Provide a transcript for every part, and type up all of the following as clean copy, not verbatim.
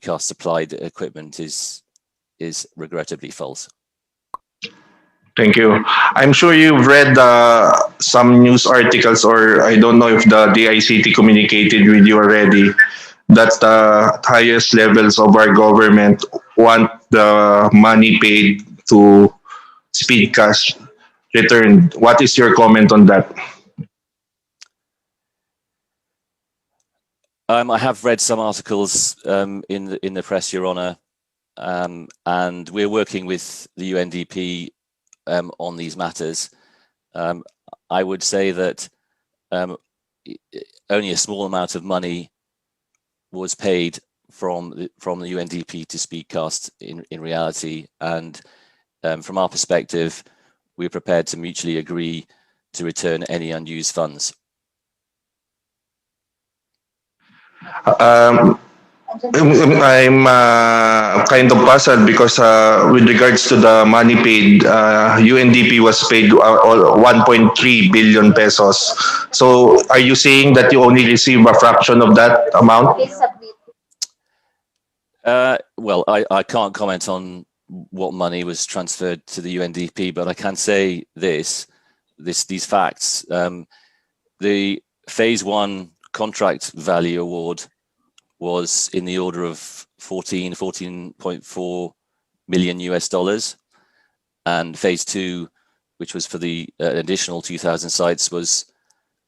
Speedcast supplied equipment is regrettably false. Thank you. I'm sure you've read some news articles, or I don't know if the DICT communicated with you already, that the highest levels of our government want the money paid to Speedcast returned. What is your comment on that? I have read some articles in the press, Your Honour, and we're working with the UNDP on these matters. I would say that only a small amount of money was paid from the UNDP to Speedcast in reality, and from our perspective, we're prepared to mutually agree to return any unused funds. I'm kind of puzzled because with regards to the money paid, UNDP was paid 1.3 billion pesos. So are you saying that you only receive a fraction of that amount? Well, I can't comment on what money was transferred to the UNDP, but I can say these facts. The phase 1 contract value award was in the order of 14.4 million US dollars, and phase 2, which was for the additional 2,000 sites, was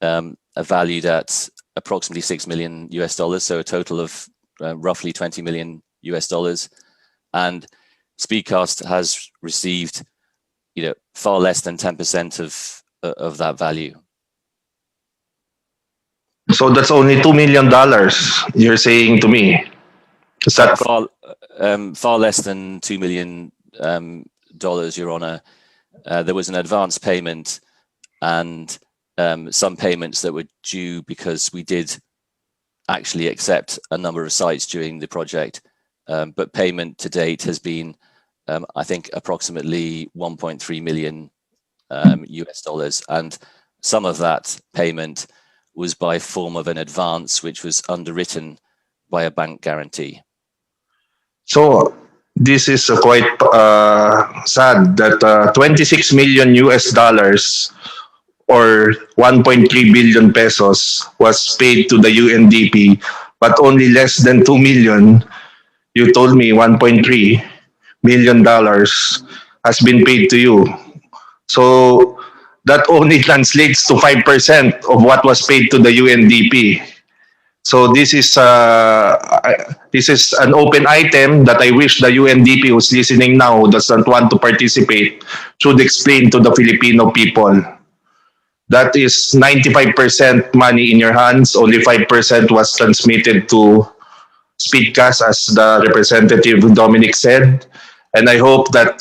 valued at approximately 6 million US dollars, so a total of roughly 20 million US dollars. And Speedcast has received, far less than 10% of that value. So that's only $2 million you're saying to me. Is that far less than $2 million, Your Honour? There was an advance payment and some payments that were due because we did actually accept a number of sites during the project, but payment to date has been, I think, approximately 1.3 million US dollars, and some of that payment was by form of an advance, which was underwritten by a bank guarantee. So this is quite sad that 26 million US dollars or 1.3 billion pesos was paid to the UNDP, but only less than 2 million, you told me 1.3 million dollars has been paid to you. So that only translates to 5% of what was paid to the UNDP. So this is an open item that I wish the UNDP who's listening now who doesn't want to participate should explain to the Filipino people. That is 95% money in your hands. Only 5% was transmitted to Speedcast, as the representative Dominic said. And I hope that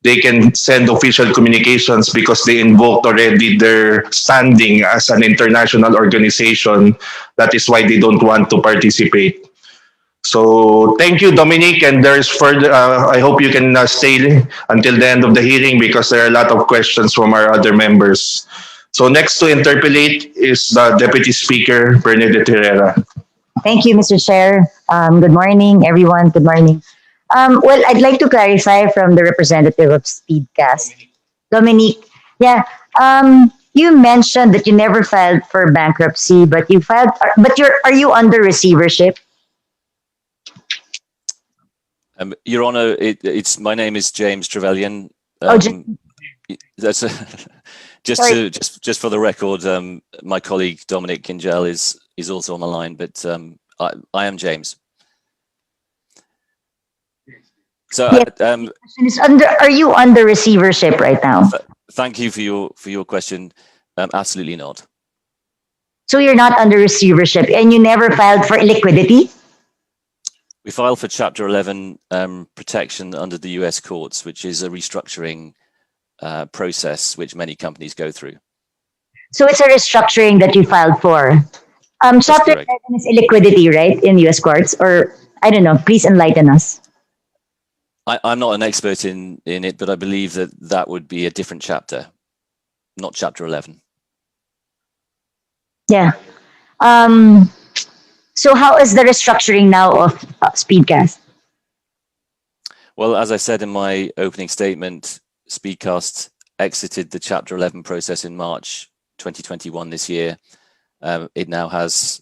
they can send official communications because they invoked already their standing as an international organization. That is why they don't want to participate. So thank you, Dominic, and there's further. I hope you can stay until the end of the hearing because there are a lot of questions from our other members. So next to interpolate is the Deputy Speaker, Bernadette Herrera. Thank you, Mr. Chair. Good morning, everyone. Good morning. Well, I'd like to clarify from the representative of Speedcast, Dominique. Yeah, you mentioned that you never filed for bankruptcy, but you filed. But are you under receivership? Your Honour, it's my name is James Trevelyan. That's just for the record. My colleague Dominic Kingell is also on the line, but I am James. So, yes, are you under receivership right now? Thank you for your question. Absolutely not. So you're not under receivership, and you never filed for liquidity? We filed for Chapter 11 protection under the US courts, which is a restructuring process which many companies go through. So it's a restructuring that you filed for. Chapter 11 is illiquidity, right, in US courts? Or, I don't know, please enlighten us. I'm not an expert in it, but I believe that would be a different chapter, not Chapter 11. Yeah. So how is the restructuring now of Speedcast? Well, as I said in my opening statement, Speedcast exited the Chapter 11 process in March 2021 this year. It now has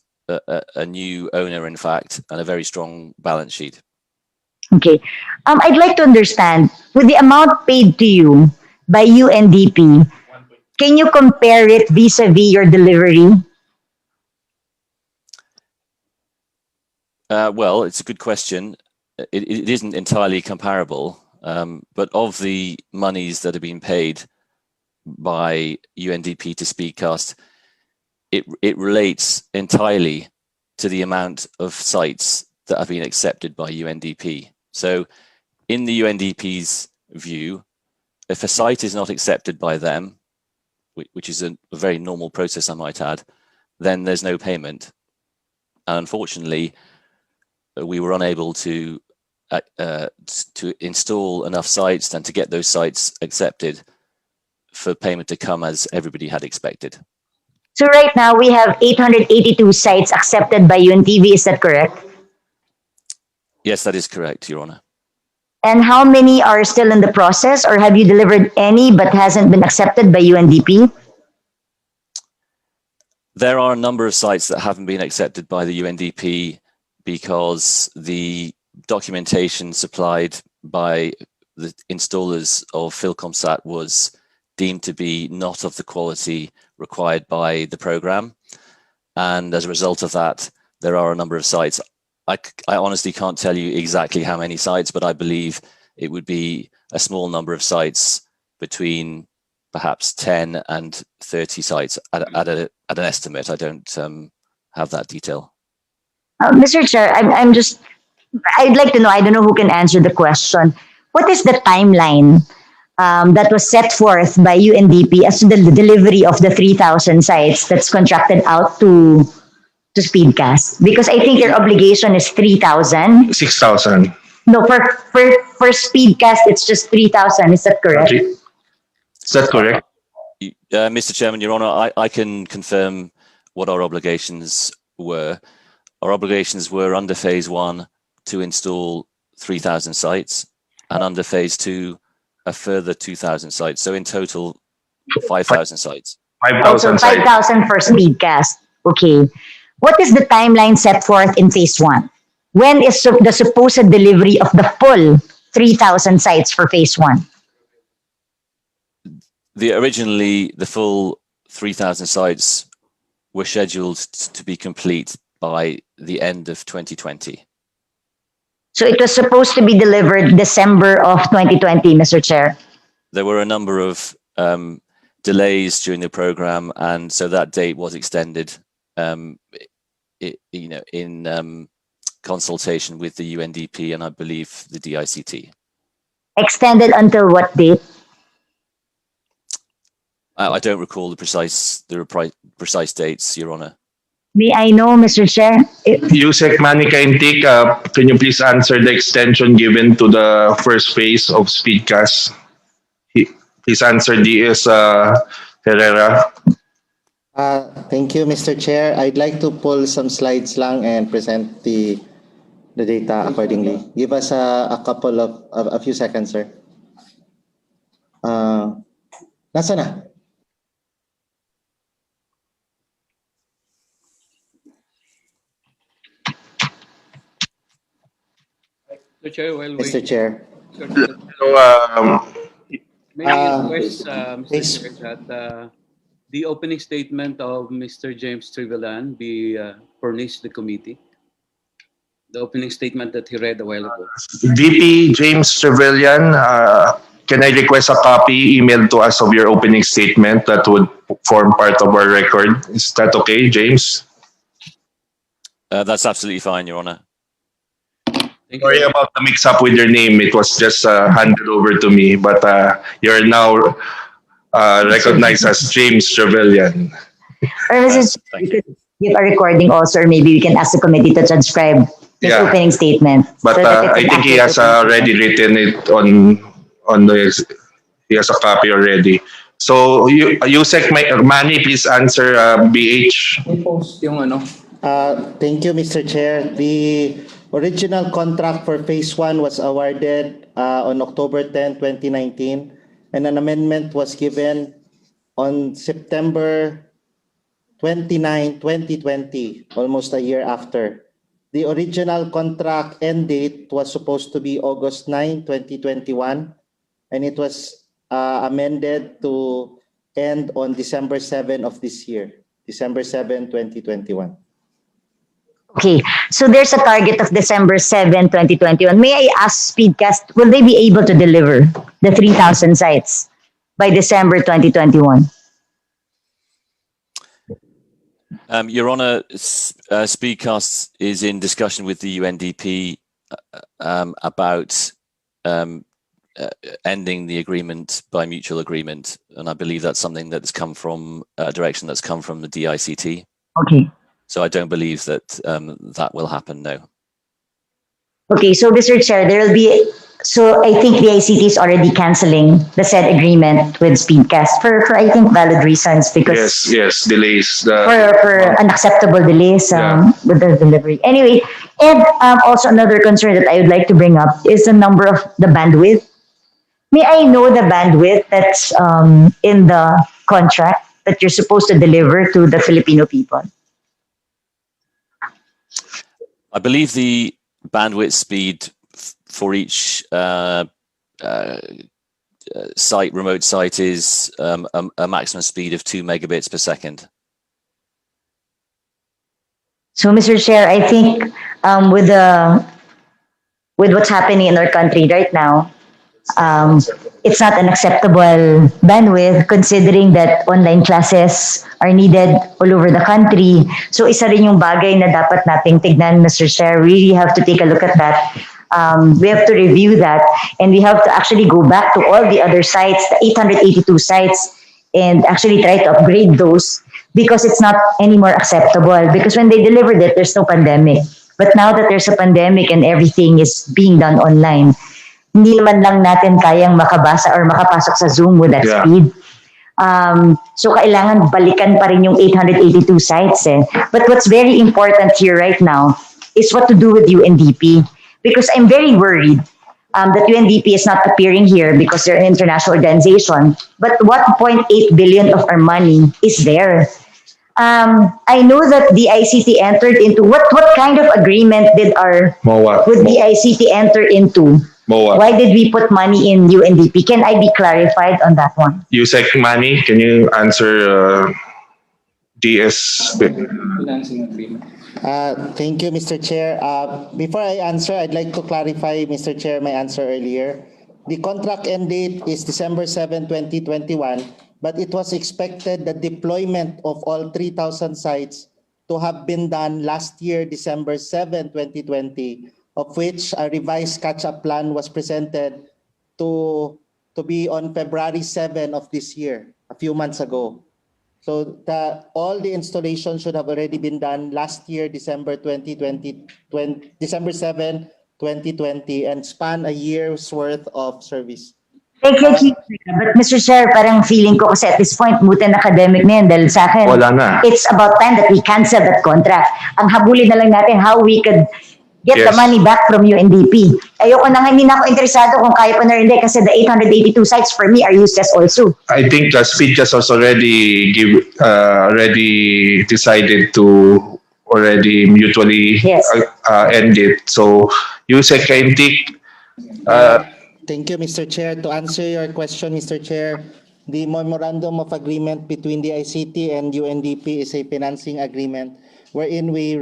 a new owner, in fact, and a very strong balance sheet. Okay. I'd like to understand, with the amount paid to you by UNDP, can you compare it vis-a-vis your delivery? Well, it's a good question. It isn't entirely comparable, but of the monies that have been paid by UNDP to Speedcast, it relates entirely to the amount of sites that have been accepted by UNDP. So in the UNDP's view, if a site is not accepted by them, which is a very normal process, I might add, then there's no payment. And unfortunately, we were unable to install enough sites and to get those sites accepted for payment to come as everybody had expected. So right now we have 882 sites accepted by UNTV, is that correct? Yes, that is correct, Your Honor. And how many are still in the process, or have you delivered any but hasn't been accepted by UNDP? There are a number of sites that haven't been accepted by the UNDP because the documentation supplied by the installers of Philcomsat was deemed to be not of the quality required by the program. And as a result of that, there are a number of sites. I honestly can't tell you exactly how many sites, but I believe it would be a small number of sites, between perhaps 10 and 30 sites at an estimate. I don't have that detail. Mr. Chair, I'd like to know, I don't know who can answer the question. What is the timeline that was set forth by UNDP as to the delivery of the 3,000 sites that's contracted out to Speedcast? Because I think your obligation is 3,000. 6,000. No, for Speedcast, it's just 3,000. Is that correct? Is that correct? Mr. Chairman, Your Honor, I can confirm what our obligations were. Our obligations were under phase 1 to install 3,000 sites, and under phase 2 a further 2,000 sites. So in total, 5,000 sites. 5,000 sites. 5,000 for Speedcast. Okay. What is the timeline set forth in phase 1? When is the supposed delivery of the full 3,000 sites for phase 1? Originally, the full 3,000 sites were scheduled to be complete by the end of 2020. So it was supposed to be delivered December of 2020, Mr. Chair. There were a number of delays during the program, and so that date was extended. In consultation with the UNDP and I believe the DICT. Extended until what date? I don't recall the precise dates, Your Honor. May I know, Mr. Chair? Yusek Manica Intik, can you please answer the extension given to the first phase of Speedcast? His answer is Herrera. Thank you, Mr. Chair. I'd like to pull some slides lang and present the data accordingly. Give us a few seconds, sir. Nasa na? Mr. Chair, Mr. Chair. May I request, Mr. Chair, that the opening statement of Mr. James Trevelyan be furnished to the committee? The opening statement that he read a while ago. VP James Trevelyan, can I request a copy emailed to us of your opening statement that would form part of our record? Is that okay, James? That's absolutely fine, Your Honor. Sorry about the mix-up with your name. It was just handed over to me, but you're now recognized as James Trevelyan. Or we could give a recording also, or maybe we can ask the committee to transcribe his opening statement. But so I think he has already written it on the. He has a copy already. So Yusek Manny, please answer BH. I post yung ano. Thank you, Mr. Chair. The original contract for Phase 1 was awarded on October 10, 2019, and an amendment was given on September 29, 2020, almost a year after. The original contract end date was supposed to be August 9, 2021, and it was amended to end on December 7 of this year, December 7, 2021. Okay, so there's a target of December 7, 2021. May I ask Speedcast, will they be able to deliver the 3,000 sites by December 2021? Your Honor, Speedcast is in discussion with the UNDP about ending the agreement by mutual agreement, and I believe that's something that's come from a direction that's come from the DICT. Okay. So I don't believe that that will happen, no. Okay, so Mr. Chair, there will be, so I think the ICT is already canceling the said agreement with Speedcast for I think valid reasons, because Yes, delays. for unacceptable delays with the delivery. Anyway, and also another concern that I would like to bring up is the number of the bandwidth. May I know the bandwidth that's in the contract that you're supposed to deliver to the Filipino people? I believe the bandwidth speed for each site, remote site, is a maximum speed of 2 megabits per second. So, Mr. Chair, I think with what's happening in our country right now, it's not an acceptable bandwidth considering that online classes are needed all over the country. So isa rin yung bagay na dapat nating tignan, Mr. Chair. We really have to take a look at that. We have to review that, and we have to actually go back to all the other sites, the 882 sites, and actually try to upgrade those, because it's not anymore acceptable. Because when they delivered it, there's no pandemic. But now that there's a pandemic and everything is being done online, hindi naman lang natin kayang makabasa or makapasok sa Zoom with that speed. So kailangan balikan pa rin yung 882 sites. But what's very important here right now is what to do with UNDP. Because I'm very worried that UNDP is not appearing here because they're an international organization. But 1.8 billion of our money is there. I know that the ICT entered into, what kind of agreement did the ICT enter into? MOA. Why did we put money in UNDP? Can I be clarified on that one? USEC money, can you answer DS? Financing agreement. Thank you, Mr. Chair. Before I answer, I'd like to clarify, Mr. Chair, my answer earlier. The contract end date is December 7, 2021, but it was expected the deployment of all 3,000 sites to have been done last year, December 7, 2020, of which a revised catch-up plan was presented to be on February 7 of this year, a few months ago. So all the installations should have already been done last year, December 2020, December 7, 2020, and span a year's worth of service. Thank you, but Mr. Chair, parang feeling ko kasi at this point, mutin academic na yan dahil sa akin, Wala na. it's about time that we cancel that contract. Ang habulin na lang natin how we could get the money back from UNDP. Ayoko na nga, hindi na ako interesado kung kaya pa na rin kasi the 882 sites for me are useless also. I think Speedcast has already decided to already mutually end it. So USEC, Thank you, Mr. Chair. To answer your question, Mr. Chair, the Memorandum of Agreement between the ICT and UNDP is a financing agreement wherein we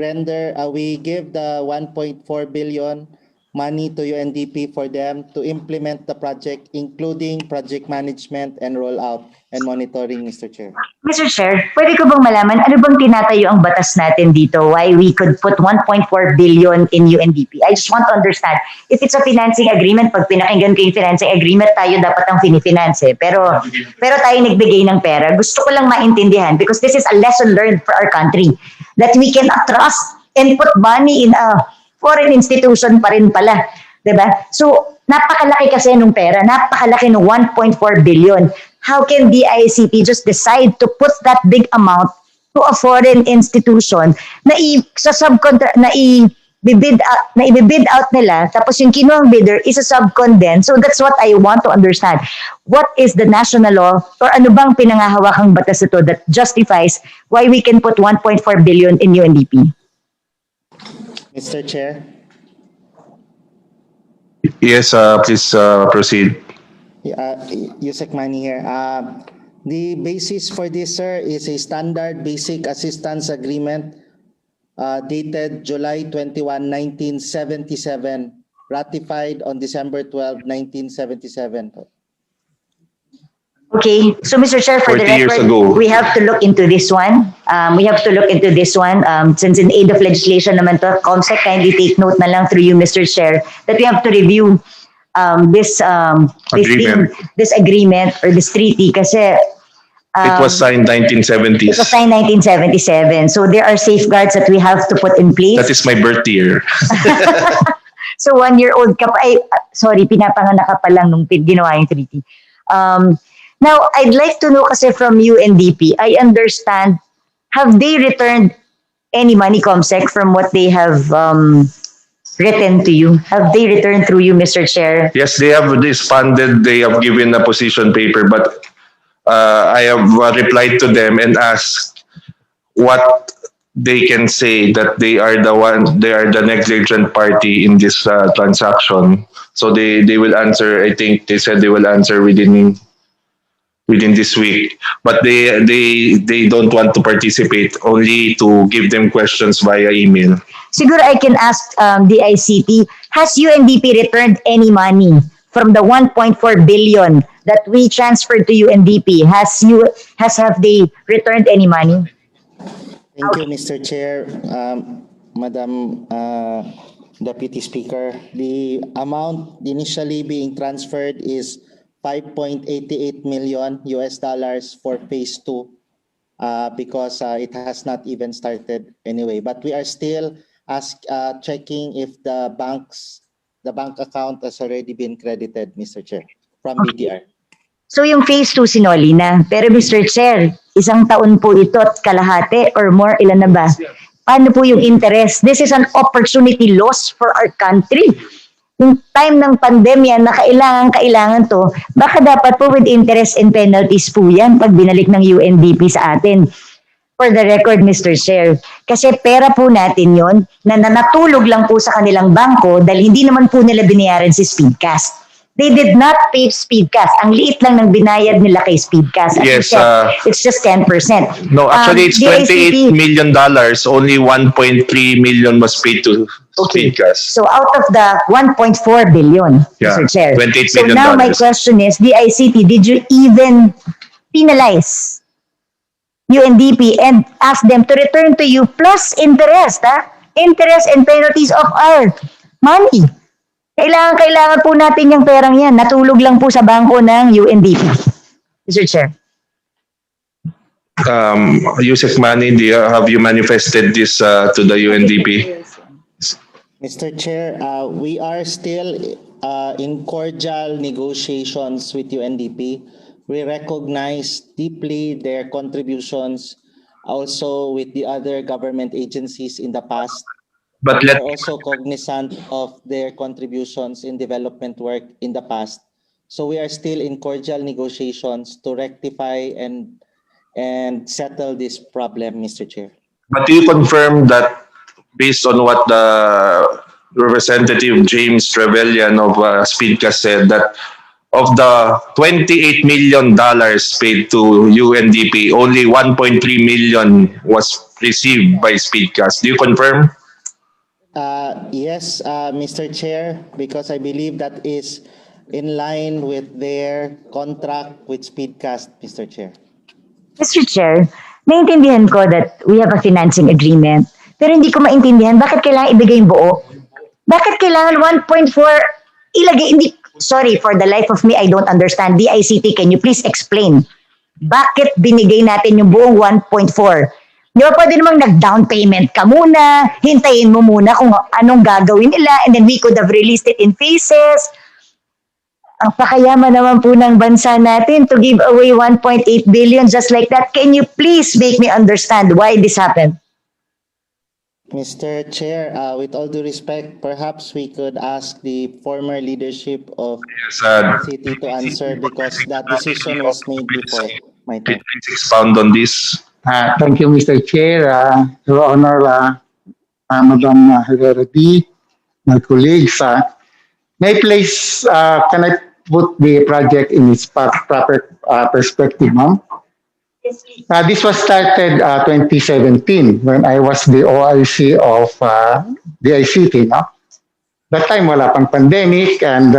give the 1.4 billion money to UNDP for them to implement the project, including project management and rollout and monitoring, Mr. Chair. Mr. Chair, pwede ko bang malaman ano bang tinatayo ang batas natin dito? Why we could put 1.4 billion in UNDP? I just want to understand. If it's a financing agreement, pag pinakinggan ko yung financing agreement, tayo dapat ang finifinance. Pero tayo nagbigay ng pera. Gusto ko lang maintindihan because this is a lesson learned for our country that we cannot trust and put money in a foreign institution pa rin pala. Diba? So, napakalaki kasi nung pera. Napakalaki ng 1.4 billion. How can the ICT just decide to put that big amount to a foreign institution na sa subcontract na i-bid out nila, tapos yung kinuhang bidder is a subcon din. So that's what I want to understand. What is the national law or ano bang pinangahawakang batas ito that justifies why we can put 1.4 billion in UNDP? Mr. Chair. Yes, please proceed. Yusek Mani here. The basis for this, sir, is a standard basic assistance agreement dated July 21, 1977, ratified on December 12, 1977. Okay, so Mr. Chair, for the 40 years record, ago. we have to look into this one. Since in aid of legislation naman to, COMSEC, kindly take note na lang through you, Mr. Chair, that we have to review this agreement or this treaty kasi It was signed it 1970s. was signed 1977. So there are safeguards that we have to put in place. That is my birth year. So 1 year old ka pa, sorry, pinapanganak ka pa lang nung ginawa yung treaty. Now, I'd like to know kasi from UNDP, I understand, have they returned any money, COMSEC, from what they have written to you? Have they returned through you, Mr. Chair? Yes, they have disbanded. They have given a position paper, but I have replied to them and asked what they can say that they are the negligent party in this transaction. So they will answer. I think they said they will answer within this week, but they don't want to participate, only to give them questions via email. Siguro I can ask the ICT, has UNDP returned any money from the 1.4 billion that we transferred to UNDP? Have they returned any money? Thank you, Mr. Chair, Madam Deputy Speaker. The amount initially being transferred is $5.88 million for phase 2 because it has not even started anyway. But we are still checking if the bank account has already been credited, Mr. Chair, from BDR. So yung phase 2 sinoli na. Pero Mr. Chair, 1 taon po ito at kalahati or more, ilan na ba? Paano po yung interest? This is an opportunity loss for our country. Yung time ng pandemya na kailangan to, baka dapat po with interest and penalties po yan pag binalik ng UNDP sa atin. For the record, Mr. Chair, kasi pera po natin yon na natulog lang po sa kanilang bangko dahil hindi naman po nila binayaran si Speedcast. They did not pay Speedcast. Ang liit lang ng binayad nila kay Speedcast. Yes, it's just 10%. No, actually it's $28 million. Only 1.3 million was paid to Speedcast. So out of the 1.4 billion, Mr. Chair. $28 So million. now my question is, the ICT, did you even penalize UNDP and ask them to return to you plus interest, interest and penalties of our money? Kailangan po natin yung perang yan. Natulog lang po sa bangko ng UNDP. Mr. Chair. Yusek Mani, have you manifested this to the UNDP? Mr. Chair, we are still in cordial negotiations with UNDP. We recognize deeply their contributions also with the other government agencies in the past. But We are also cognizant of their contributions in development work in the past. So we are still in cordial negotiations to rectify and settle this problem, Mr. Chair. But do you confirm that based on what the Representative James Trevelyan of Speedcast said, that of the $28 million paid to UNDP, only 1.3 million was received by Speedcast? Do you confirm? Yes, Mr. Chair, because I believe that is in line with their contract with Speedcast, Mr. Chair. Mr. Chair, naiintindihan ko that we have a financing agreement. Pero hindi ko maintindihan bakit kailangan ibigay yung buo. Bakit kailangan 1.4 ilagay? Hindi, sorry, for the life of me, I don't understand. DICT, can you please explain? Bakit binigay natin yung buong 1.4? Di ba pwede namang nag-down payment ka muna, hintayin mo muna kung anong gagawin nila, and then we could have released it in phases. Ang pakayaman naman po ng bansa natin to give away 1.8 billion just like that. Can you please make me understand why this happened? Mr. Chair, with all due respect, perhaps we could ask the former leadership of city to answer because that decision was made before my time. Please expound on this. Thank you, Mr. Chair. Your Honor, Madam Herrera D, my colleagues. May place, can I put the project in its proper perspective, ma'am? This was started 2017 when I was the OIC of the ICT. No? That time, wala pang pandemic, and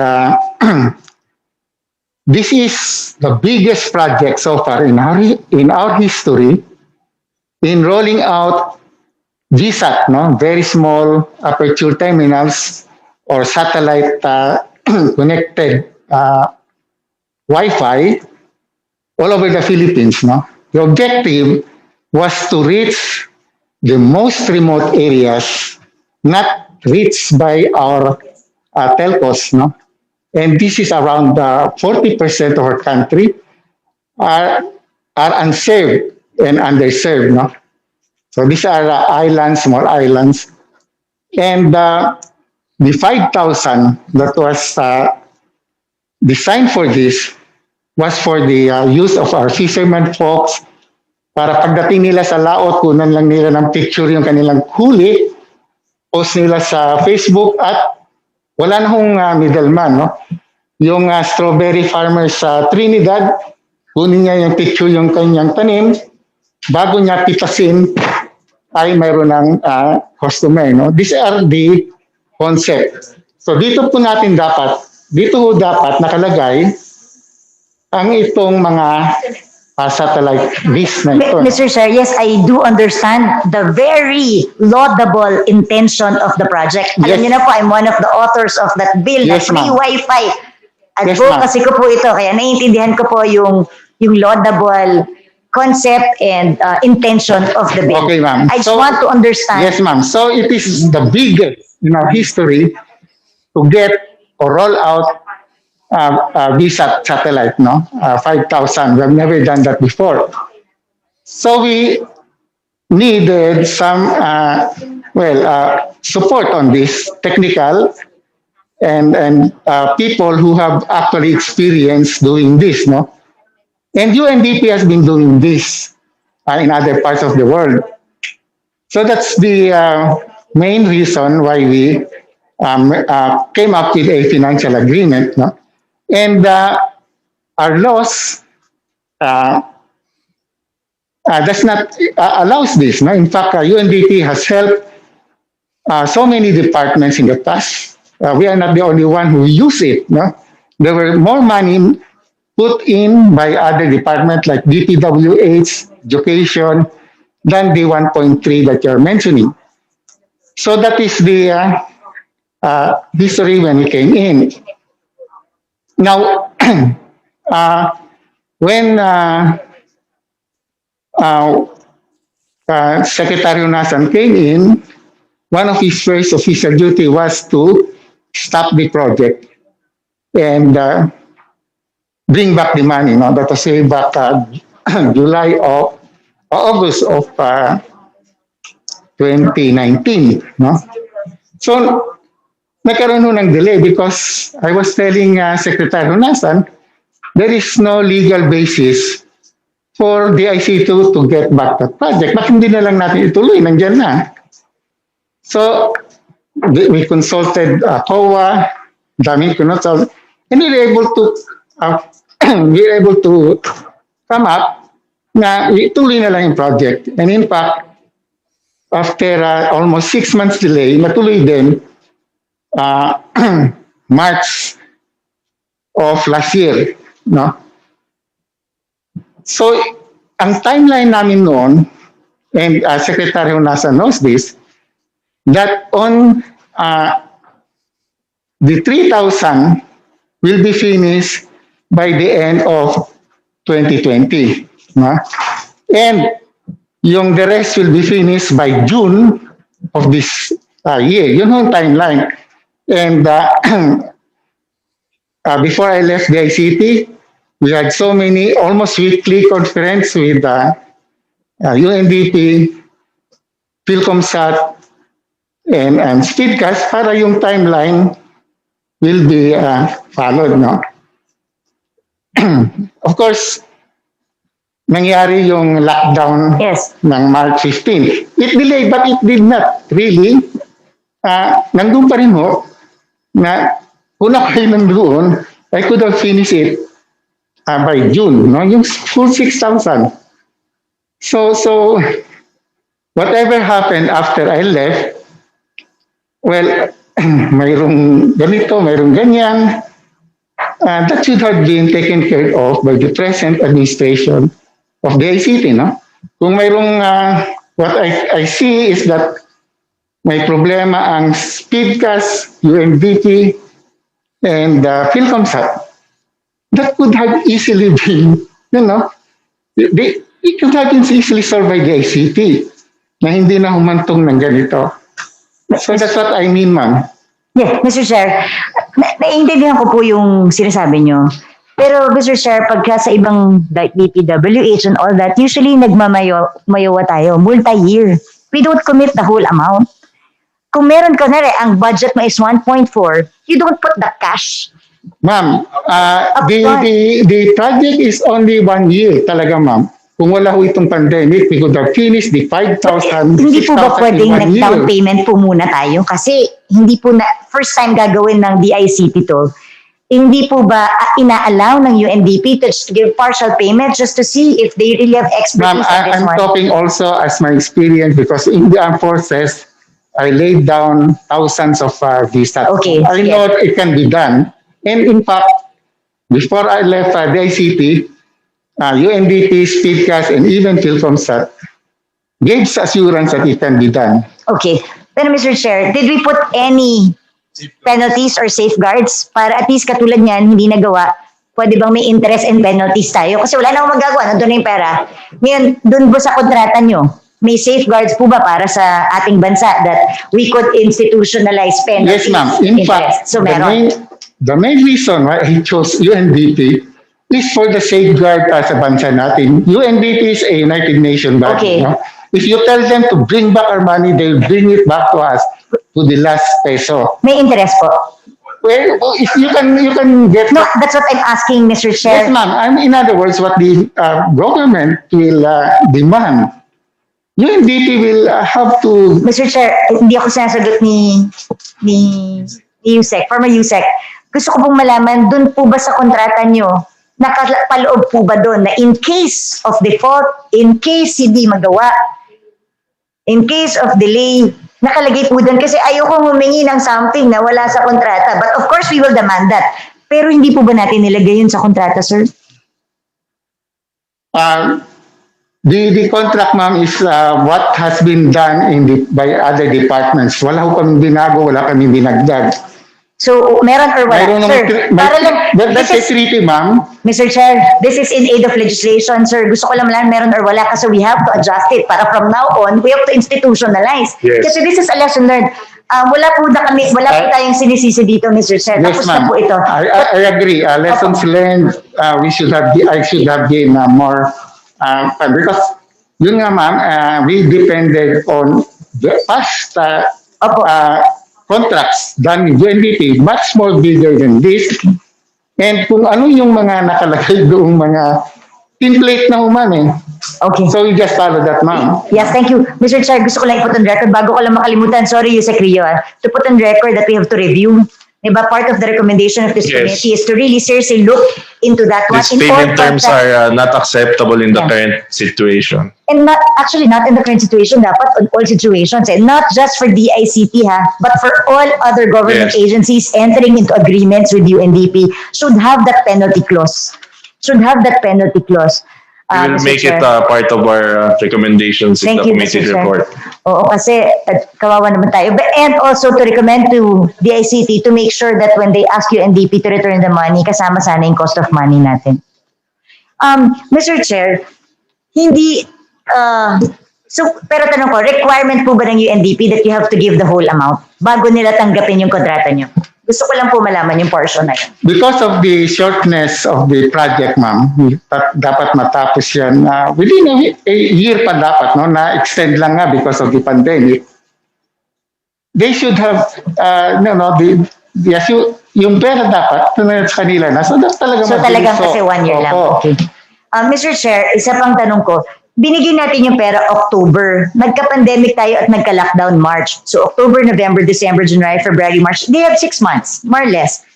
this is the biggest project so far in our history in rolling out VSAT, no? Very small aperture terminals or satellite connected Wi-Fi all over the Philippines. No? The objective was to reach the most remote areas not reached by our telcos. No? And this is around 40% of our country are unserved and underserved. No? So these are islands, small islands. And the 5,000 that was designed for this was for the use of our fishermen folks para pagdating nila sa laot, kunan lang nila ng picture yung kanilang huli, post nila sa Facebook at wala na hong middleman. No? Yung strawberry farmer sa Trinidad, kunin niya yung picture yung kanyang tanim, bago niya pitasin, ay mayroon ng customer. No? These are the concept. So dito natin dapat nakalagay ang itong mga satellite dish na ito. Mr. Chair, yes, I do understand the very laudable intention of the project. Alam Yes. niyo na po, I'm one of the authors of that bill, Yes, na free ma'am. Wi-Fi. Yes, Advocacy ko po ito, kaya naiintindihan ko po yung laudable concept and intention of the bill. Okay, ma'am. I just So- want to understand. Yes, ma'am. So it is the biggest in our history to get or roll out VSAT satellite, no? 5,000. We have never done that before. So we needed some, support on this, technical and people who have actually experienced doing this, no? And UNDP has been doing this in other parts of the world. So that's the main reason why we came up with a financial agreement. No? And our laws does not allows this. No? In fact, UNDP has helped so many departments in the past. We are not the only one who use it. No? There were more money put in by other departments like DPWH, education, than the 1.3 that you're mentioning. So that is the history when we came in. Now, when Secretary Unasan came in, one of his first official duty was to stop the project and bring back the money. No? That was way back August of 2019. No? So, nagkaroon ng delay because I was telling Secretary Unasan, there is no legal basis for the IC2 to get back that project. Bakit hindi na lang natin ituloy? Nandiyan na. So, we consulted COA, daming consulted, and we were able to come up na ituloy na lang yung project. And in fact, after almost 6 months delay, natuloy din March of last year. No? So, ang timeline namin noon, and Secretary Unasan knows this, that on the 3,000 will be finished by the end of 2020. No? And yung the rest will be finished by June of this year. Yun yung timeline. And before I left the ICT, we had so many almost weekly conference with UNDP, Philcomsat, and Speedcast para yung timeline will be followed. No? Of course, nangyari yung lockdown Yes. ng March 15. It delayed, but it did not really. Nandun pa rin ho na kung ako kayo nandoon, I could have finished it by June, no? Yung full 6,000. So whatever happened after I left, well, mayroong ganito, mayroong ganyan. That should have been taken care of by the present administration of the ICT, no? Kung mayroong, what I see is that may problema ang Speedcast, UNDP, and Philcomsat. That could have easily been, it could have been easily solved by the ICT na hindi na humantong ng ganito. So that's what I mean, ma'am. Yeah, Mr. Chair, naiintindihan ko po yung sinasabi nyo. Pero Mr. Chair, pagka sa ibang like DPWH and all that, usually nagmamayawa tayo, multi-year. We don't commit the whole amount. Kung meron ka na ang budget mo is 1.4, you don't put the cash. Ma'am, the project is only 1 year talaga, ma'am. Kung wala ho itong pandemic, we could have finished the 5,000, Hindi po ba 6,000 in pwedeng 1 year? nag-down payment po muna tayo? Kasi hindi po na, first time gagawin ng DICT to. Hindi po ba ina-allow ng UNDP to give partial payment just to see if they really have Ma'am, expertise on this I'm one? talking also as my experience because in the armed forces, I laid down thousands of visas. Okay, I sige. know it can be done. And in fact, before I left the ICT, UNDP, Speedcast, and even Philcomsat gave assurance that it can be done. Okay. Pero Mr. Chair, did we put any penalties or safeguards para at least katulad niyan, hindi nagawa, pwede bang may interest and penalties tayo? Kasi wala na akong magagawa, nandun na yung pera. Ngayon, dun po sa kontrata nyo, may safeguards po ba para sa ating bansa that we could institutionalize penalties? Yes, ma'am. In fact, So meron. the main reason why I chose UNDP is for the safeguard sa bansa natin. UNDP is a United Nations Okay. body. No? If you tell them to bring back our money, they'll bring it back to us to the last peso. May interest po. Well, if you can get... No, that's what I'm asking, Mr. Chair. Yes, ma'am. In other words, what the government will demand, UNDP will have to... Mr. Chair, hindi ako sinasagot ni USEC, former USEC. Gusto ko pong malaman, dun po ba sa kontrata nyo, nakapaloob po ba doon na in case of default, in case hindi magawa, in case of delay, nakalagay po doon kasi ayoko humingi ng something na wala sa kontrata. But of course, we will demand that. Pero hindi po ba natin nilagay yun sa kontrata, sir? The contract, ma'am, is what has been done by other departments. Wala ko kaming binago, wala kaming binagdag. So, meron or wala? Sir, para lang, That's a this is, treaty, ma'am. Mr. Chair, this is in aid of legislation, sir. Gusto ko lang malaman meron or wala kasi we have to adjust it para from now on, we have to institutionalize. Yes. Kasi this is a lesson learned. Wala po tayong sinisisi dito, Mr. Chair. Yes, Tapos na ma'am. po ito. I agree. Lessons learned, I should have gained more. Because yun nga, ma'am, we depended on the past contracts done with UNDP, much more bigger than this. And kung ano yung mga nakalagay doong mga template na human eh. Okay. So we just follow that, ma'am. Yes, thank you. Mr. Chair, gusto ko lang i-put on record, bago ko lang makalimutan, sorry, Yusek Rio, to put on record that we have to review. Diba, part of the recommendation of this Yes. committee is to really seriously look into that one. These In all payment terms contracts. are not acceptable in the Yeah. current situation. And not in the current situation, dapat on all situations. Not just for DICT, but for all other government Yes. agencies entering into agreements with UNDP should have that penalty clause. We will Mr. make Chair. it part of our recommendations in Thank the you, committee Mr. Chair. report. Oo, kasi kawawa naman tayo. And also to recommend to DICT to make sure that when they ask UNDP to return the money, kasama sana yung cost of money natin. Mr. Chair, hindi, pero tanong ko, requirement po ba ng UNDP that you have to give the whole amount bago nila tanggapin yung kontrata nyo? Gusto ko lang po malaman yung portion na yun. Because of the shortness of the project, ma'am, dapat matapos yan within a year pa dapat, no? Na-extend lang nga because of the pandemic. They should have, yung pera dapat sa kanila na. So, talagang kasi 1 year lang. Okay. Mr. Chair, isa pang tanong ko. Binigyan natin yung pera October. Nagka-pandemic tayo at nagka-lockdown March. So October, November, December, January, February, March. They have 6 months, more or less.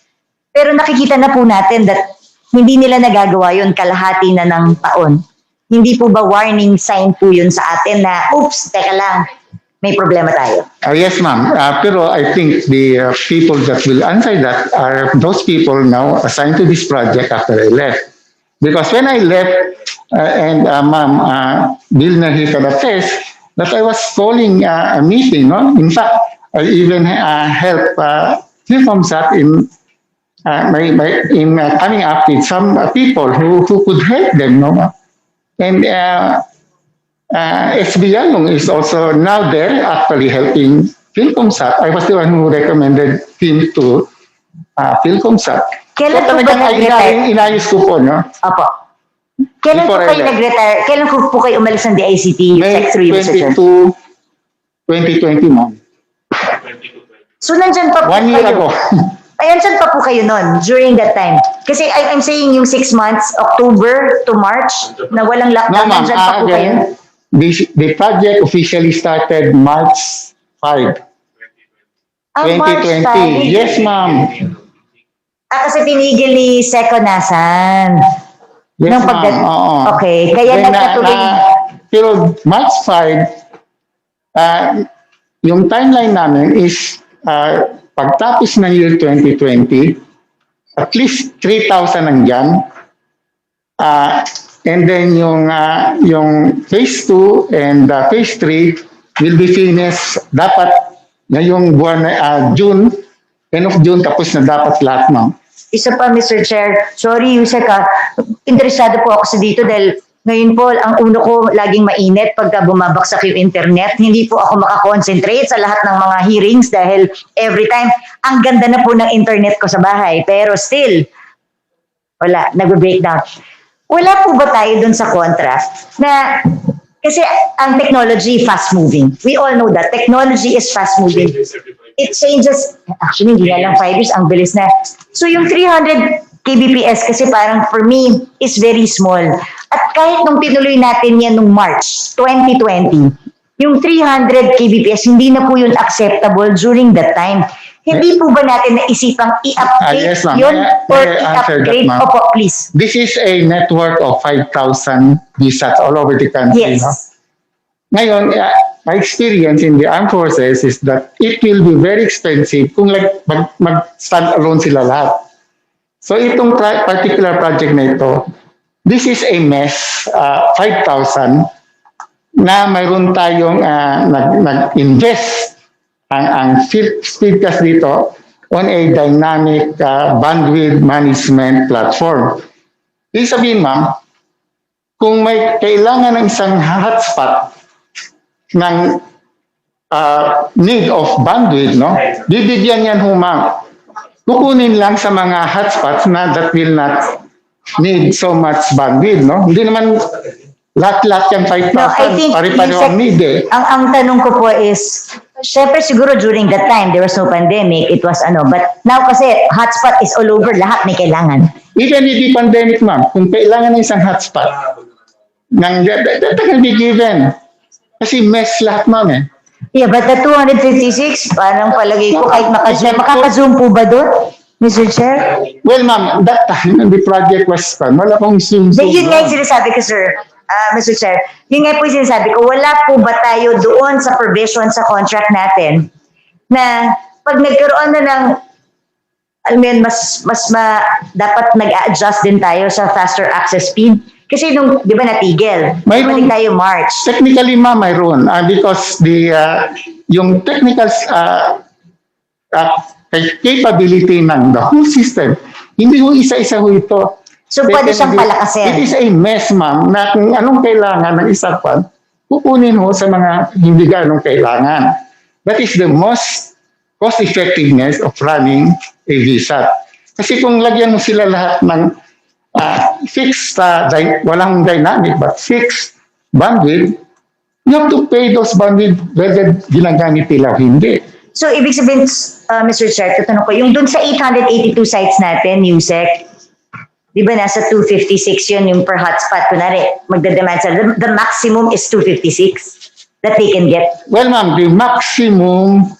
Pero nakikita na po natin that hindi nila nagagawa yun kalahati na ng taon. Hindi po ba warning sign po yun sa atin na, oops, teka lang, may problema tayo? Yes, ma'am. Pero I think the people that will answer that are those people now assigned to this project after I left. Because when I left, ma'am, Bill na he can attest that I was calling a meeting. No? In fact, I even helped Philcomsat in coming up with some people who could help them. No? And SB is also now there actually helping Philcomsat. I was the one who recommended him to Philcomsat. Kailan po ba nag-retire? Inayos ko po, no? Opo. Kailan po kayo nag-retire? Kailan po kayo umalis ng DICT? May 22, 2020, ma'am. So, nandyan pa po 1 year kayo. ago. Ay, nandyan pa po kayo nun during that time. Kasi I'm saying yung 6 months, October to March, na walang lockdown, No, ma'am. nandyan pa po kayo. The project officially started March 5, 2020. March 5. Yes, ma'am. Kasi tinigil ni Seco Nasan. Yes, Nung ma'am. Oo. Okay, kaya Then, nagkatuloy. pero March 5, yung timeline namin is pagtapos ng year 2020, at least 3,000 nandyan. And then yung phase 2 and phase 3 will be finished dapat ngayong buwan June, end of June, tapos na dapat lahat, ma'am. Isa pa, Mr. Chair. Sorry, Yusek, interesado po ako sa dito dahil ngayon po, ang uno ko laging mainit pagka bumabaksak yung internet. Hindi po ako makakonsentrate sa lahat ng mga hearings dahil every time, ang ganda na po ng internet ko sa bahay. Pero still, wala, nag-breakdown. Wala po ba tayo dun sa kontra na kasi ang technology fast-moving. We all know that. Technology is fast-moving. It changes, actually hindi na lang 5 years, ang bilis na. So yung 300 kbps kasi parang for me is very small. At kahit nung tinuloy natin yan nung March 2020, yung 300 kbps, hindi na po yun acceptable during that time. Hindi po ba natin naisipang i-update Yes, ma'am. yun or May I answer that, i-upgrade? ma'am? Opo, please. This is a network of 5,000 VSATs all over the country. Yes. No? Ngayon, my experience in the armed forces is that it will be very expensive kung mag-stand alone sila lahat. So itong particular project na ito, this is a mess, 5,000, na mayroon tayong nag-invest ang Speedcast dito on a dynamic bandwidth management platform. Ibig sabihin, ma'am, kung may kailangan ng isang hotspot ng need of bandwidth, no? Bibigyan yan ma'am. Kukunin lang sa mga hotspots na that will not need so much bandwidth, no? Hindi naman lahat-lahat yung 5,000 No, I think, pare-pareho ang need eh. ang tanong ko po is, syempre siguro during that time, there was no pandemic, it was but now kasi hotspot is all over, lahat may kailangan. Even with the pandemic, ma'am, kung kailangan ng isang hotspot, that can be given. Kasi mess lahat, ma'am eh. Yeah, but the 256, parang palagay ko kahit makaka-zoom po ba doon, Mr. Chair? Well, ma'am, that time the project was fun. Wala pong zoom. Yun nga yung sinasabi ko, sir. Mr. Chair, yun nga po yung sinasabi ko, wala po ba tayo doon sa provision sa contract natin na pag nagkaroon na ng, alam mo yun, dapat nag-adjust din tayo sa faster access speed. Kasi nung, di ba, natigil. Mayroon tayo March. Technically, ma'am, mayroon. Because yung technical capability ng the whole system, hindi ho isa-isa ho ito. So, pwede siyang palakasin. It is a mess, ma'am, na kung anong kailangan ng isa pa, kukunin ho sa mga hindi ganong kailangan. That is the most cost effectiveness of running a VSAT. Kasi kung lagyan mo sila lahat ng fixed, walang dynamic but fixed bandwidth, you have to pay those bandwidth whether ginagamit nila o hindi. So, ibig sabihin, Mr. Chair, tatanong ko, yung dun sa 882 sites natin, USEC, di ba nasa 256 yun yung per hotspot? Kunwari, magdademand sa, the maximum is 256 that they can get. Well, ma'am, the maximum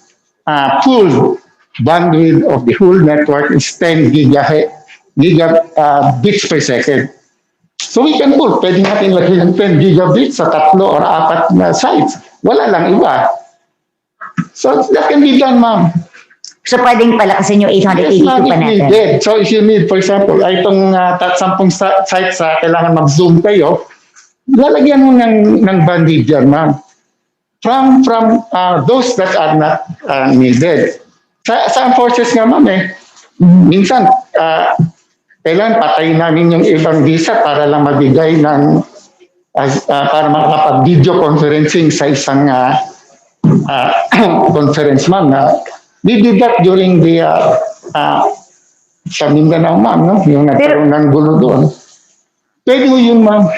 full bandwidth of the whole network is 10 gigabits per second. So we can pull, pwede natin lagyan ng 10 gigabits sa 3 or 4 na sites. Wala lang iba. So that can be done, ma'am. So, pwedeng palakasin yung 882 ma'am, pa if natin. needed. So if you need, for example, itong 10 sites kailangan mag-zoom kayo, lalagyan mo ng bandwidth dyan, ma'am. From those that are not needed. Sa forces nga, ma'am, minsan, kailan patayin namin yung ibang visa para lang mabigay ng para makapag-video conferencing sa isang conference, ma'am. We did that during the sa Mindanao, ma'am, no? Yung nagkaroon ng gulo doon. Pwede mo yun, ma'am.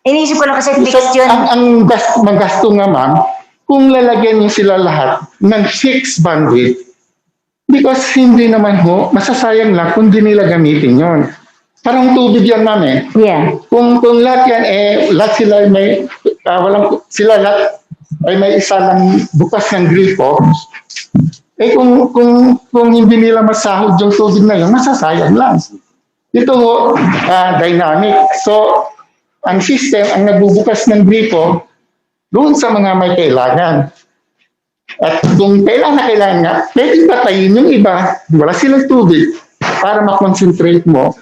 Inisip ko lang kasi fixed yun. Ang magasto nga, ma'am, kung lalagyan niyo sila lahat ng fixed bandwidth, because hindi naman ho, masasayang lang kung di nila gamitin yon. Parang tubig yan, ma'am, Yeah. Kung lahat yan, lahat sila may, lahat ay may isa lang bukas ng gripo, kung hindi nila masahod yung tubig na yun, masasayang lang. Ito ho, dynamic. So, ang system, ang nagbubukas ng gripo, doon sa mga may kailangan. At kung kailangan nga, pwede patayin yung iba, wala silang tubig, para makonsentrate mo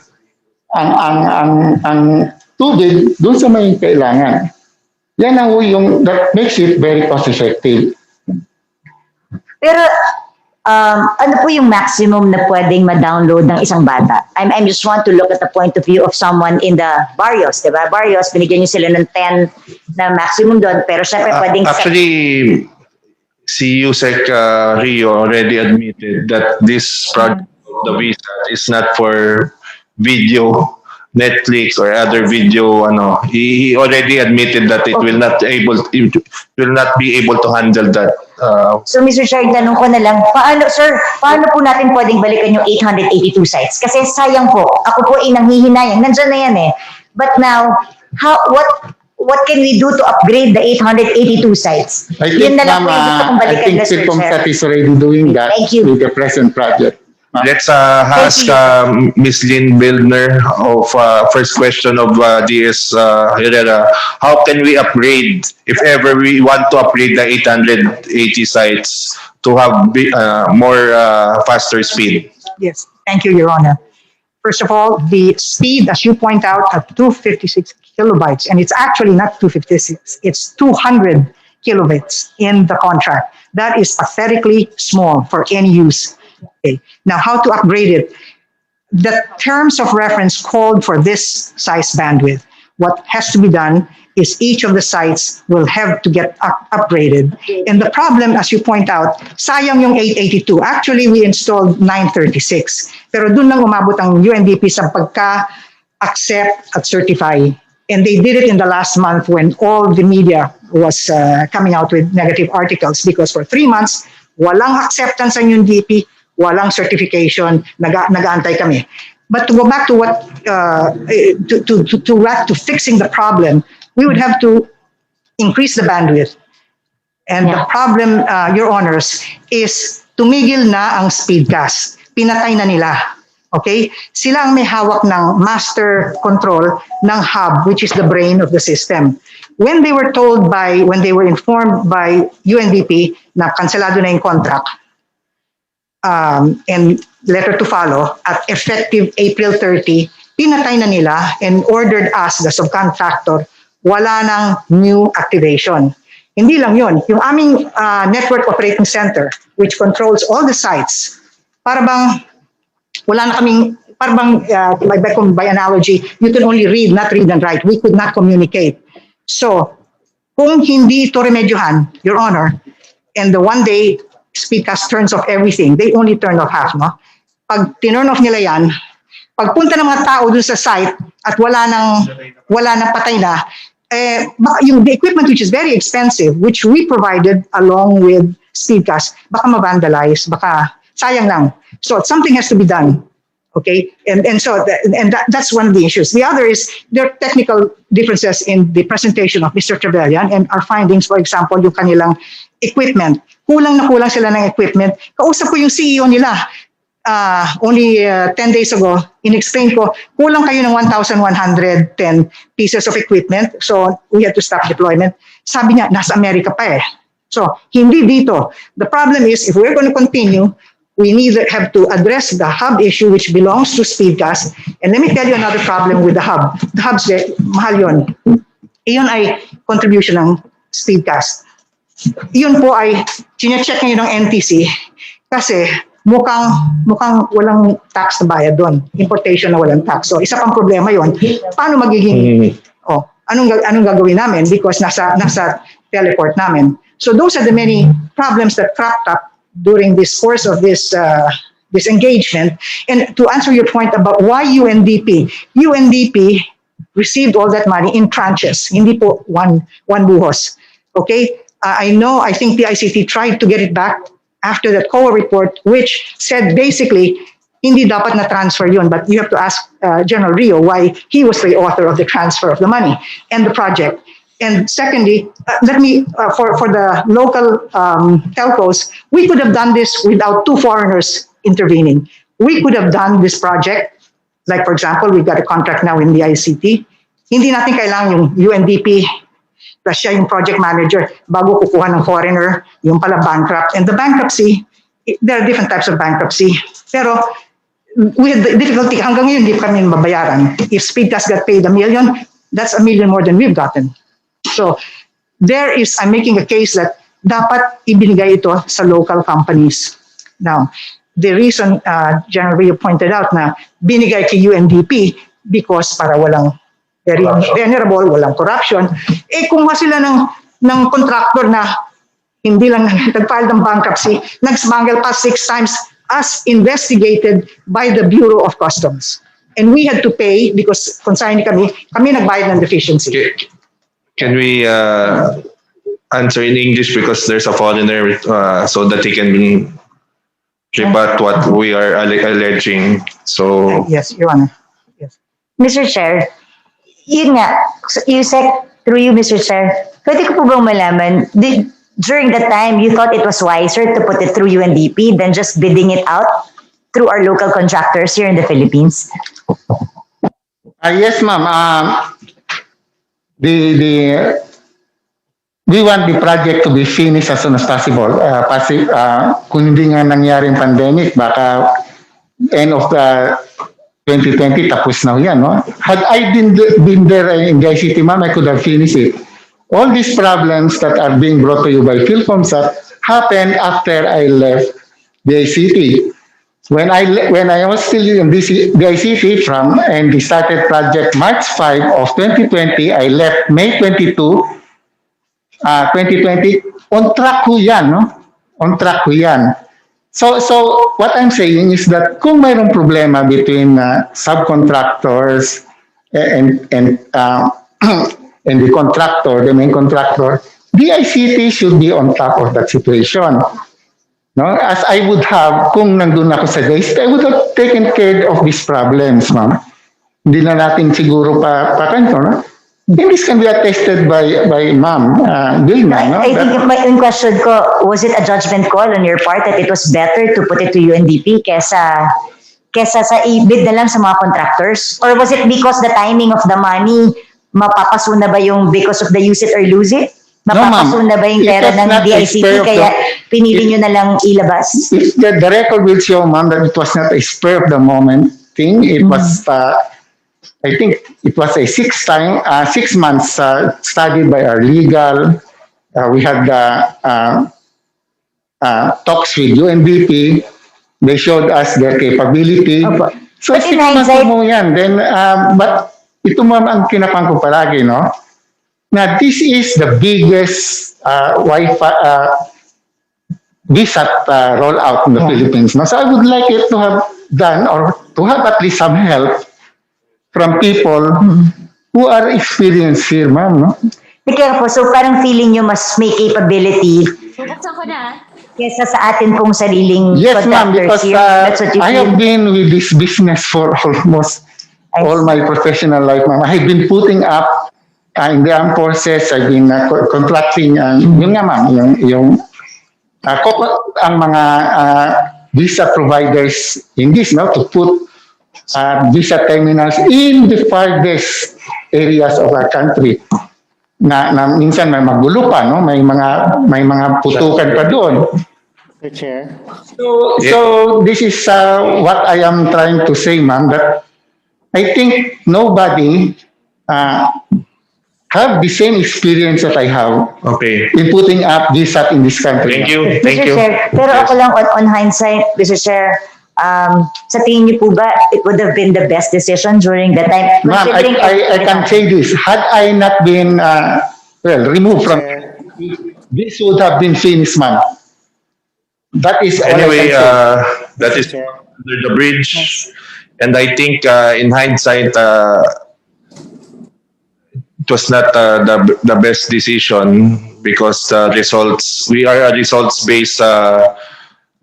ang tubig doon sa may kailangan. Yan ang yung that makes it very cost effective. Pero, ano po yung maximum na pwedeng ma-download ng isang bata? I just want to look at the point of view of someone in the barrios, di ba? Barrios, binigyan nyo sila ng 10 na maximum doon, pero syempre pwedeng... Actually, si Yusek Rio already admitted that this project of the visa is not for video, Netflix or other video. He already admitted that it will not be able to handle that. So, Mr. Chair, tanong ko na lang, paano po natin pwedeng balikan yung 882 sites? Kasi sayang po, ako po ay nanghihinayang, nandyan na yan But now, what can we do to upgrade the 882 sites? I think, ma'am, I think Circumstat is already doing that with the present project. Let's ask Ms. Lynn Bildner of first question of DS Herrera. How can we upgrade, if ever we want to upgrade the 880 sites to have more faster speed? Yes, thank you, Your Honor. First of all, the speed, as you point out, at 256 kilobytes, and it's actually not 256, it's 200 kilobits in the contract. That is pathetically small for any use. Okay. Now, how to upgrade it? The terms of reference called for this size bandwidth. What has to be done is each of the sites will have to get upgraded. And the problem, as you point out, sayang yung 882. Actually, we installed 936. Pero dun lang umabot ang UNDP sa pagka-accept at certify. And they did it in the last month when all the media was coming out with negative articles, because for 3 months, walang acceptance ang UNDP, walang certification, nag-aantay kami. But to go back to what to fixing the problem, we would have to increase the bandwidth. And the problem, Your Honors, is tumigil na ang Speedcast. Pinatay na nila. Okay? Sila ang may hawak ng master control ng hub, which is the brain of the system. When they were informed by UNDP na kanselado na yung contract, and letter to follow, at effective April 30, pinatay na nila and ordered us, the subcontractor, wala nang new activation. Hindi lang yun. Yung aming network operating center, which controls all the sites, para bang wala na kaming, para bang, by analogy, you can only read, not read and write. We could not communicate. So, kung hindi ito remedyohan, Your Honor, and the one day Speedcast turns off everything. They only turn off half, no? Pag tinurn off nila yan, pagpunta ng mga tao dun sa site at wala nang patay na, the equipment which is very expensive, which we provided along with Speedcast, baka ma-vandalize, baka sayang lang. So something has to be done. Okay, that's one of the issues. The other is there are technical differences in the presentation of Mr. Trevelyan and our findings. For example, yung kanilang equipment. Kulang na kulang sila ng equipment. Kausap ko yung CEO nila only 10 days ago. In-explain ko, kulang kayo ng 1,110 pieces of equipment. So we had to stop deployment. Sabi niya, nasa Amerika pa eh. So hindi dito. The problem is, if we're going to continue, we have to address the hub issue which belongs to Speedcast. And let me tell you another problem with the hub. The hub's mahal yun. Iyon ay contribution ng Speedcast. Iyon po ay chinecheck ngayon ng NTC kasi mukhang walang tax na bayad doon. Importation na walang tax. So isa pang problema yon. Paano magiging, anong gagawin namin because nasa teleport namin. So those are the many problems that cropped up during this course of this engagement. And to answer your point about why UNDP received all that money in tranches, hindi po one buhos. Okay, I think the ICT tried to get it back after that COA report, which said basically hindi dapat na transfer yun, but you have to ask General Rio why he was the author of the transfer of the money and the project. And secondly, let me, for the local telcos, we could have done this without two foreigners intervening. We could have done this project, like for example, we've got a contract now in the ICT. Hindi natin kailangan yung UNDP, plus siya yung project manager, bago kukuha ng foreigner, yung pala bankrupt. And the bankruptcy, there are different types of bankruptcy. Pero we had the difficulty, hanggang ngayon hindi kami mabayaran. If Speedcast got paid $1 million, that's $1 million more than we've gotten. So I'm making a case that dapat ibinigay ito sa local companies. Now, the reason General Rio pointed out na binigay kay UNDP because para walang very venerable, walang corruption, kumuha sila ng contractor na hindi lang nag-file ng bankruptcy, nag-smuggle pa 6 times as investigated by the Bureau of Customs. And we had to pay because consigned kami nagbayad ng deficiency. Can we answer in English because there's a foreigner so that he can rebut what we are alleging. So yes, Your Honor. Yes. Mr. Chair, yun nga, you said through you, Mr. Chair, pwede ko po bang malaman, during that time, you thought it was wiser to put it through UNDP than just bidding it out through our local contractors here in the Philippines? Yes, ma'am. We want the project to be finished as soon as possible. Kung hindi nga nangyari yung pandemic, baka end of the 2020 tapos na yan, no? Had I been there in the ICT, ma'am, I could have finished it. All these problems that are being brought to you by PhilComSat happened after I left the ICT. When I was still in the ICT and we started project March 5 of 2020, I left May 22, 2020. On track ko yan, no? On track ko yan. So what I'm saying is that kung mayroong problema between subcontractors and the contractor, the main contractor, the ICT should be on top of that situation. No, as I would have, kung nandun ako sa ICT, I would have taken care of these problems, ma'am. Hindi na natin siguro pakanto, no? And this can be attested by ma'am, Vilma, no? I think my question ko, was it a judgment call on your part that it was better to put it to UNDP kesa sa i-bid na lang sa mga contractors? Or was it because the timing of the money, mapapaso na ba yung because of the use it or lose it? Mapapaso na ba yung pera ng DICT kaya pinili nyo na lang ilabas? The record will show, ma'am, that it was not a spur of the moment thing. It was, I think it was a 6 months study by our legal. We had talks with UNDP. They showed us their capability. So, but in hindsight, mo yan. Then, but ito, ma'am, ang kinapang ko palagi, no? Na this is the biggest Wi-Fi VSAT rollout in the Philippines. No? So I would like it to have done or to have at least some help from people who are experienced here, ma'am. No? Kaya po, so parang feeling nyo mas may capability kesa sa atin pong sariling Yes, ma'am, contractors because here. That's what you I have feel? been with this business for almost all my professional life, ma'am. I have been putting up in the armed forces. I've been contracting, yun nga, ma'am, ang mga visa providers in this, no, to put visa terminals in the farthest areas of our country. Na minsan may magulo pa, no? May mga putukan pa doon. Mr. Chair. So this is what I am trying to say, ma'am, that I think nobody have the same experience that I have Okay. in putting up VSAT in this country. Thank you. Mr. Thank you. Chair, pero ako lang on hindsight, Mr. Chair, sa tingin niyo po ba it would have been the best decision during that time? Ma'am, I can say this. Had I not been removed from this would have been finished, ma'am. That is all Anyway, I can say. that is under the bridge. And I think in hindsight, it was not the best decision because the results, we are a results-based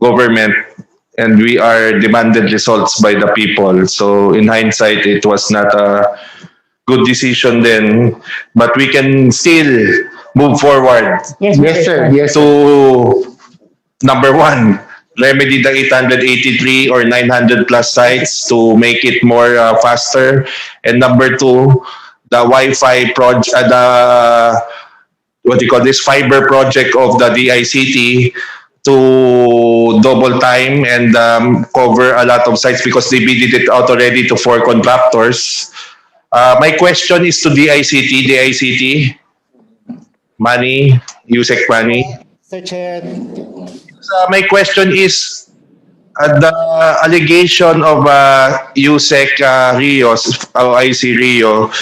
government and we are demanded results by the people. So in hindsight, it was not a good decision then, but we can still move forward Yes, Yes, sir. Yes, sir. to number one, remedy the 883 or 900 plus sites to make it more faster. And number two, the Wi-Fi project, what do you call this, fiber project of the DICT to double time and cover a lot of sites because they bidded it out already to 4 contractors. My question is to DICT, money, USEC money. Mr. Chair. My question is, the allegation of USEC Rio, IC Rio,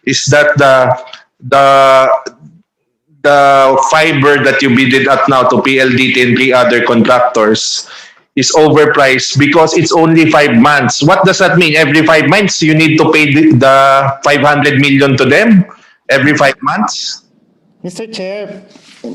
is that the fiber that you bidded at now to PLDT and 3 other contractors is overpriced because it's only 5 months. What does that mean? Every 5 months, you need to pay the 500 million to them every 5 months? Mr. Chair,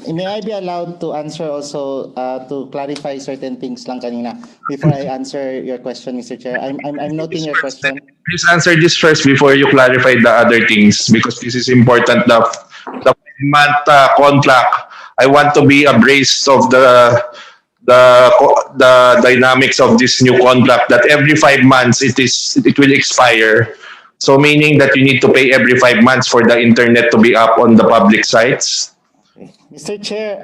may I be allowed to answer also to clarify certain things lang kanina before I answer your question, Mr. Chair? I'm noting your question. Please answer this first before you clarify the other things because this is important. The month contract, I want to be abreast of the dynamics of this new contract that every 5 months it will expire. So meaning that you need to pay every 5 months for the internet to be up on the public sites. Mr. Chair,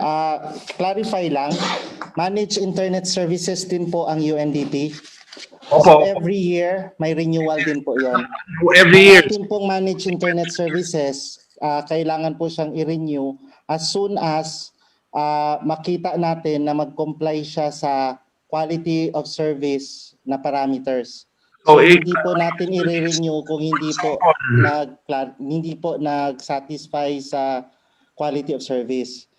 clarify lang, managed internet services din po ang UNDP. So Opo. every year, may renewal din po yon. Every year. Ang ating pong managed internet services, kailangan po siyang i-renew as soon as makita natin na mag-comply siya sa quality of service na parameters. So hindi po natin i-renew kung hindi po nag-satisfy sa quality of service.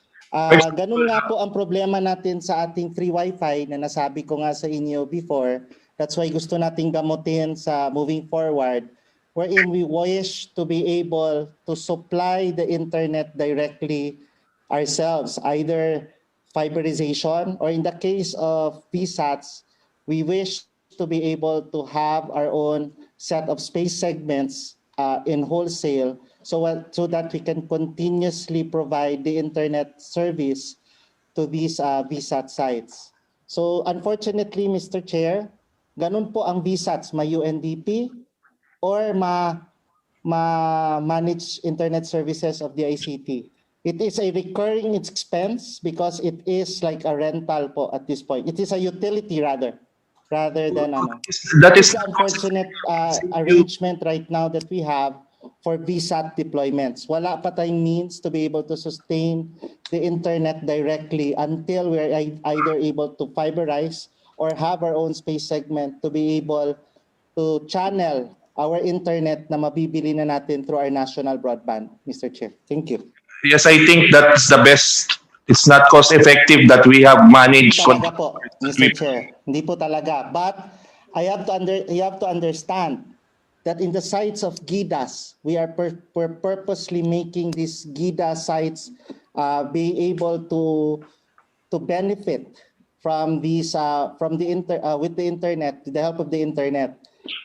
Ganun nga po ang problema natin sa ating free wifi na nasabi ko nga sa inyo before. That's why gusto nating gamutin sa moving forward wherein we wish to be able to supply the internet directly ourselves, either fiberization or in the case of VSATs, we wish to be able to have our own set of space segments in wholesale so that we can continuously provide the internet service to these VSAT sites. So unfortunately, Mr. Chair, ganun po ang VSATs, may UNDP or managed internet services of the ICT. It is a recurring expense because it is like a rental po at this point. It is a utility rather than That is the unfortunate arrangement right now that we have for VSAT deployments. Wala pa tayong means to be able to sustain the internet directly until we're either able to fiberize or have our own space segment to be able to channel our internet na mabibili na natin through our national broadband, Mr. Chair. Thank you. Yes, I think that's the best It's not cost effective that we have managed. Talaga po, Mr. Chair. Hindi po talaga. But you have to understand that in the sites of GIDAs, we are purposely making these GIDA sites be able to benefit from these with the internet, with the help of the internet.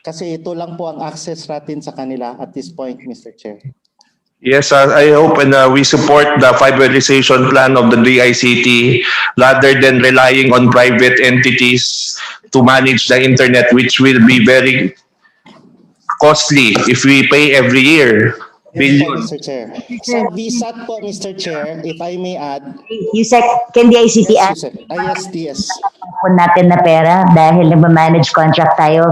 Kasi ito lang po ang access natin sa kanila at this point, Mr. Chair. Yes, I hope and we support the fiberization plan of the DICT rather than relying on private entities to manage the internet, which will be very costly if we pay every year. Yes po, Mr. Chair. Sa VSAT po, Mr. Chair, if I may add. Yusek, can the ICT Yes, ask yes. po natin na pera dahil nagmamanage contract tayo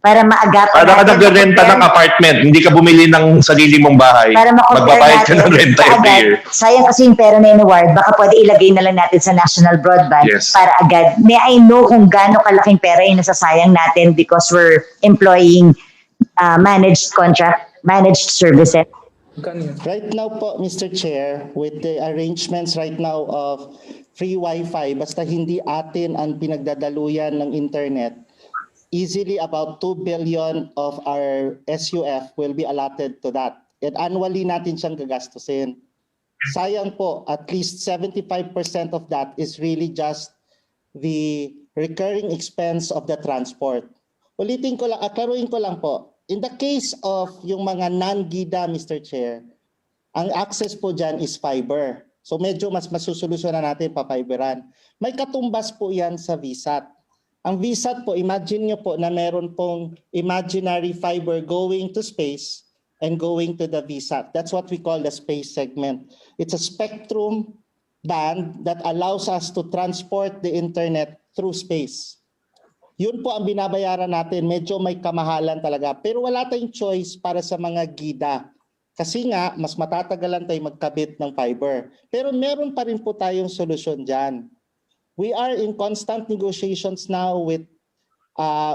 para maagapan Para ka natin, nagrenta ng apartment, hindi ka bumili ng sarili mong bahay. para Magbabayad ka ng renta every agad. year. Sayang kasi yung pera na in-award, baka pwede ilagay na lang natin sa national broadband Yes. para agad. May I know kung gaano kalaking pera yung nasasayang natin because we're employing managed contract, managed services. Right now po, Mr. Chair, with the arrangements right now of free Wi-Fi, basta hindi atin ang pinagdadaluyan ng internet, easily about 2 billion of our SUF will be allotted to that. And annually natin siyang gagastusin. Sayang po, at least 75% of that is really just the recurring expense of the transport. Ulitin ko lang, klaruin ko lang po. In the case of yung mga non-GIDA, Mr. Chair, ang access po dyan is fiber. So medyo mas masusolusyonan natin pa-fiberan. May katumbas po yan sa VSAT. Ang VSAT po, imagine nyo po na meron pong imaginary fiber going to space and going to the VSAT. That's what we call the space segment. It's a spectrum band that allows us to transport the internet through space. Yun po ang binabayaran natin. Medyo may kamahalan talaga. Pero wala tayong choice para sa mga GIDA. Kasi nga, mas matatagalan tayo magkabit ng fiber. Pero meron pa rin po tayong solusyon dyan. We are in constant negotiations now with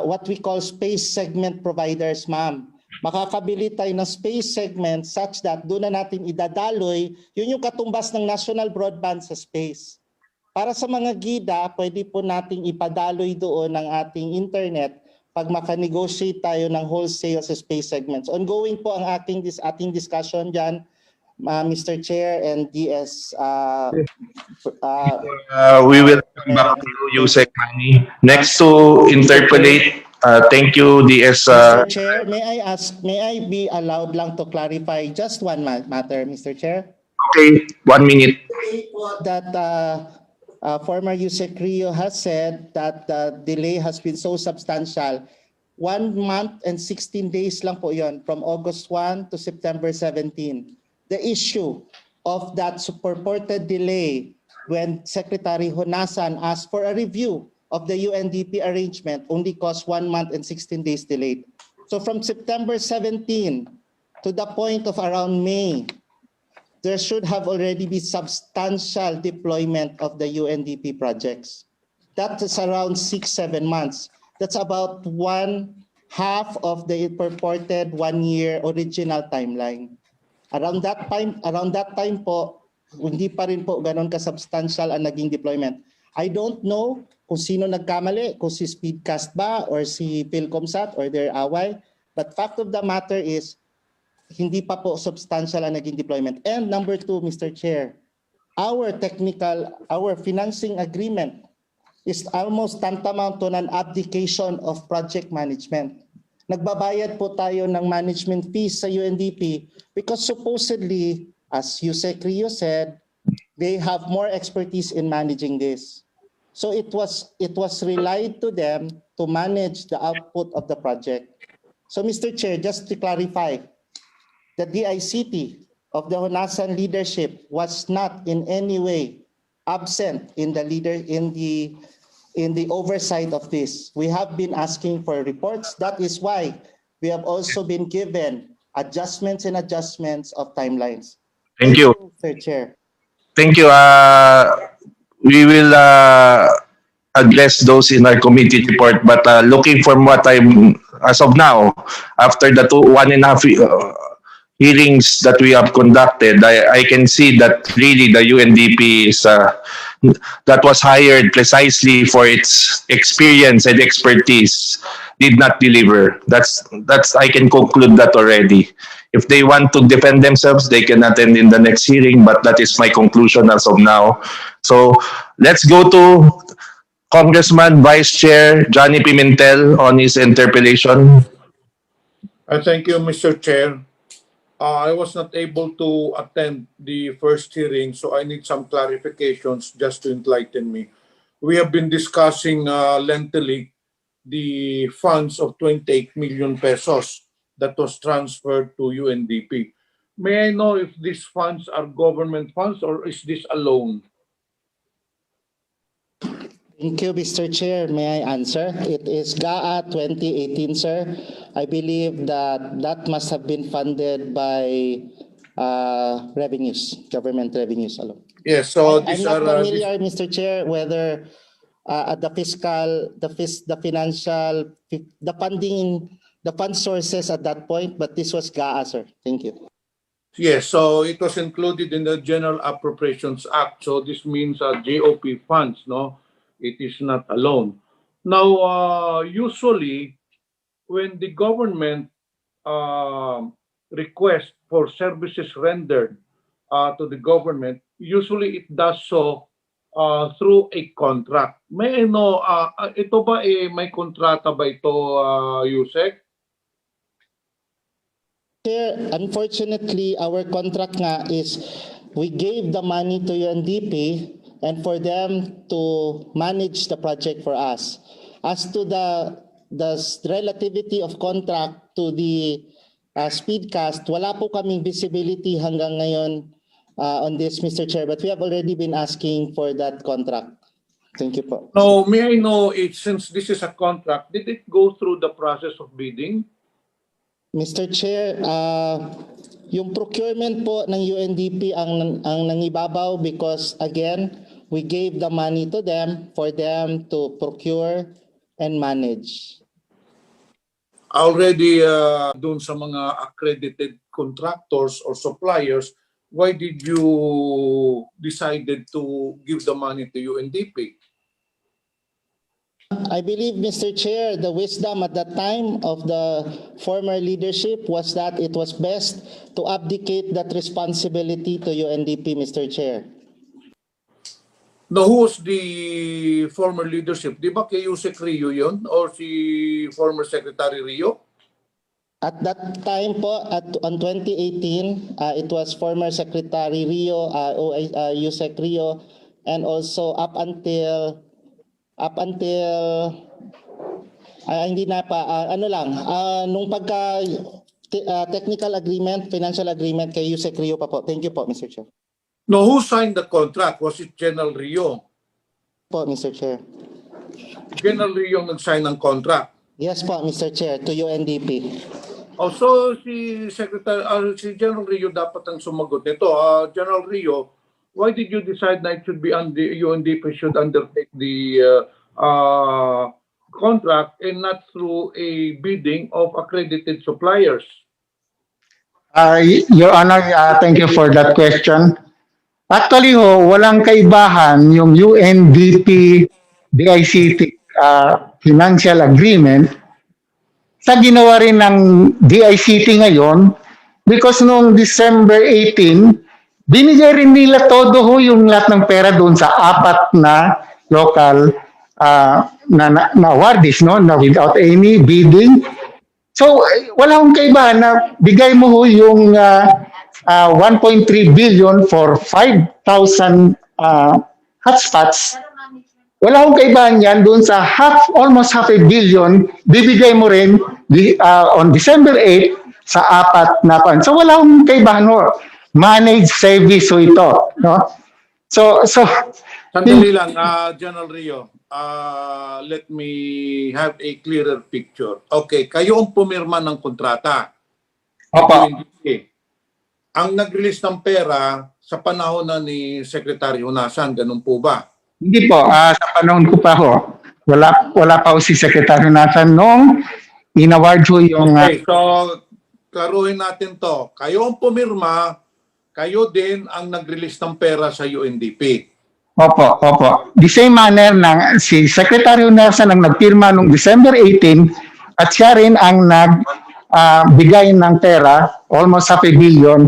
what we call space segment providers, ma'am. Makakabili tayo ng space segment such that doon na natin idadaloy, yun yung katumbas ng national broadband sa space. Para sa mga GIDA, pwede po nating ipadaloy doon ng ating internet pag makanegotiate tayo ng wholesale sa space segments. Ongoing po ang ating discussion dyan, Mr. Chair and DS. We will come back to you, Yusek Manny. Next to interpolate, thank you, DS. Mr. Chair, may I be allowed lang to clarify just one matter, Mr. Chair? Okay, 1 minute. That former Yusek Rio has said that the delay has been so substantial. 1 month and 16 days lang po yon, from August 1 to September 17. The issue of that purported delay when Secretary Honasan asked for a review of the UNDP arrangement only caused 1 month and 16 days delayed. So from September 17 to the point of around May, there should have already been substantial deployment of the UNDP projects. That is around 6-7 months. That's about 1/2 of the purported 1-year original timeline. Around that time po, hindi pa rin po ganun ka-substantial ang naging deployment. I don't know kung sino nagkamali, kung si Speedcast ba or si Philcomsat or their away, but fact of the matter is, hindi pa po substantial ang naging deployment. And number 2, Mr. Chair, our financing agreement is almost tantamount to an abdication of project management. Nagbabayad po tayo ng management fees sa UNDP because supposedly, as Yusek Rio said, they have more expertise in managing this. So it was relied to them to manage the output of the project. So Mr. Chair, just to clarify, the DICT of the Honasan leadership was not in any way absent in the oversight of this. We have been asking for reports. That is why we have also been given adjustments of timelines. Thank you. Mr. Chair. Thank you. We will address those in our committee report, but looking from what I'm, as of now, after the 1.5 hearings that we have conducted, I can see that really the UNDP is that was hired precisely for its experience and expertise did not deliver. That's I can conclude that already. If they want to defend themselves, they can attend in the next hearing, but that is my conclusion as of now. So let's go to Congressman Vice Chair Johnny Pimentel on his interpellation. Thank you, Mr. Chair. I was not able to attend the first hearing, so I need some clarifications just to enlighten me. We have been discussing lengthily the funds of 28 million pesos that was transferred to UNDP. May I know if these funds are government funds or is this a loan? Thank you, Mr. Chair. May I answer? It is GAA 2018, sir. I believe that must have been funded by revenues, government revenues alone. Yes, so I'm these not are familiar, Mr. Chair, whether the fiscal, the financial, the funding, the fund sources at that point, but this was GAA, sir. Thank you. yes, so it was included in the General Appropriations Act. So this means GOP funds, no? It is not a loan. Now, usually, when the government requests for services rendered to the government, usually it does so through a contract. May I know, ito ba may kontrata ba ito, Yusek? Chair, unfortunately, our contract nga is we gave the money to UNDP and for them to manage the project for us. As to the relativity of contract to the Speedcast, wala po kaming visibility hanggang ngayon on this, Mr. Chair, but we have already been asking for that contract. Thank you po. No, may I know, since this is a contract, did it go through the process of bidding? Mr. Chair, yung procurement po ng UNDP ang nangibabaw because again, we gave the money to them for them to procure and manage. Already dun sa mga accredited contractors or suppliers, why did you decided to give the money to UNDP? I believe, Mr. Chair, the wisdom at that time of the former leadership was that it was best to abdicate that responsibility to UNDP, Mr. Chair. No, who was the former leadership? Di ba kay Yusek Rio yun? Or si former Secretary Rio? At that time po, on 2018, it was former Secretary Rio, Yusek Rio, and also up until hindi na pa nung pagka technical agreement, financial agreement kay Yusek Rio pa po. Thank you po, Mr. Chair. No, who signed the contract? Was it General Rio? Po, Mr. Chair. General Rio nag-sign ng contract. Yes po, Mr. Chair, to UNDP. Oh, so si General Rio dapat ang sumagot nito. General Rio, why did you decide that it should be UNDP should undertake the contract and not through a bidding of accredited suppliers? Your Honor, thank you for that question. Actually, walang kaibahan yung UNDP DICT financial agreement sa ginawa rin ng DICT ngayon because noong December 18, binigay rin nila todo yung lahat ng pera doon sa apat na local na awardees, no? Na without any bidding. So, wala akong kaibahan na bigay mo yung 1.3 billion for 5,000 hotspots. Wala akong kaibahan yan doon sa almost half a billion, bibigay mo rin on December 8 sa apat na pan. So, wala akong kaibahan mo. Managed service ito. No? So Sandali lang, General Rio. Let me have a clearer picture. Okay, kayo ang pumirma ng kontrata. Opo. Ang nag-release ng pera sa panahon na ni Secretary Hunasan, ganun po ba? Hindi po, sa panahon ko pa wala pa si Secretary Nathan noong inaward yung... Okay, so klaruhin natin to. Kayo ang pumirma, kayo din ang nag-release ng pera sa UNDP. Opo, opo. The same manner na si Secretary Nelson ang nagpirma noong December 18 at siya rin ang nagbigay ng pera, almost half a billion,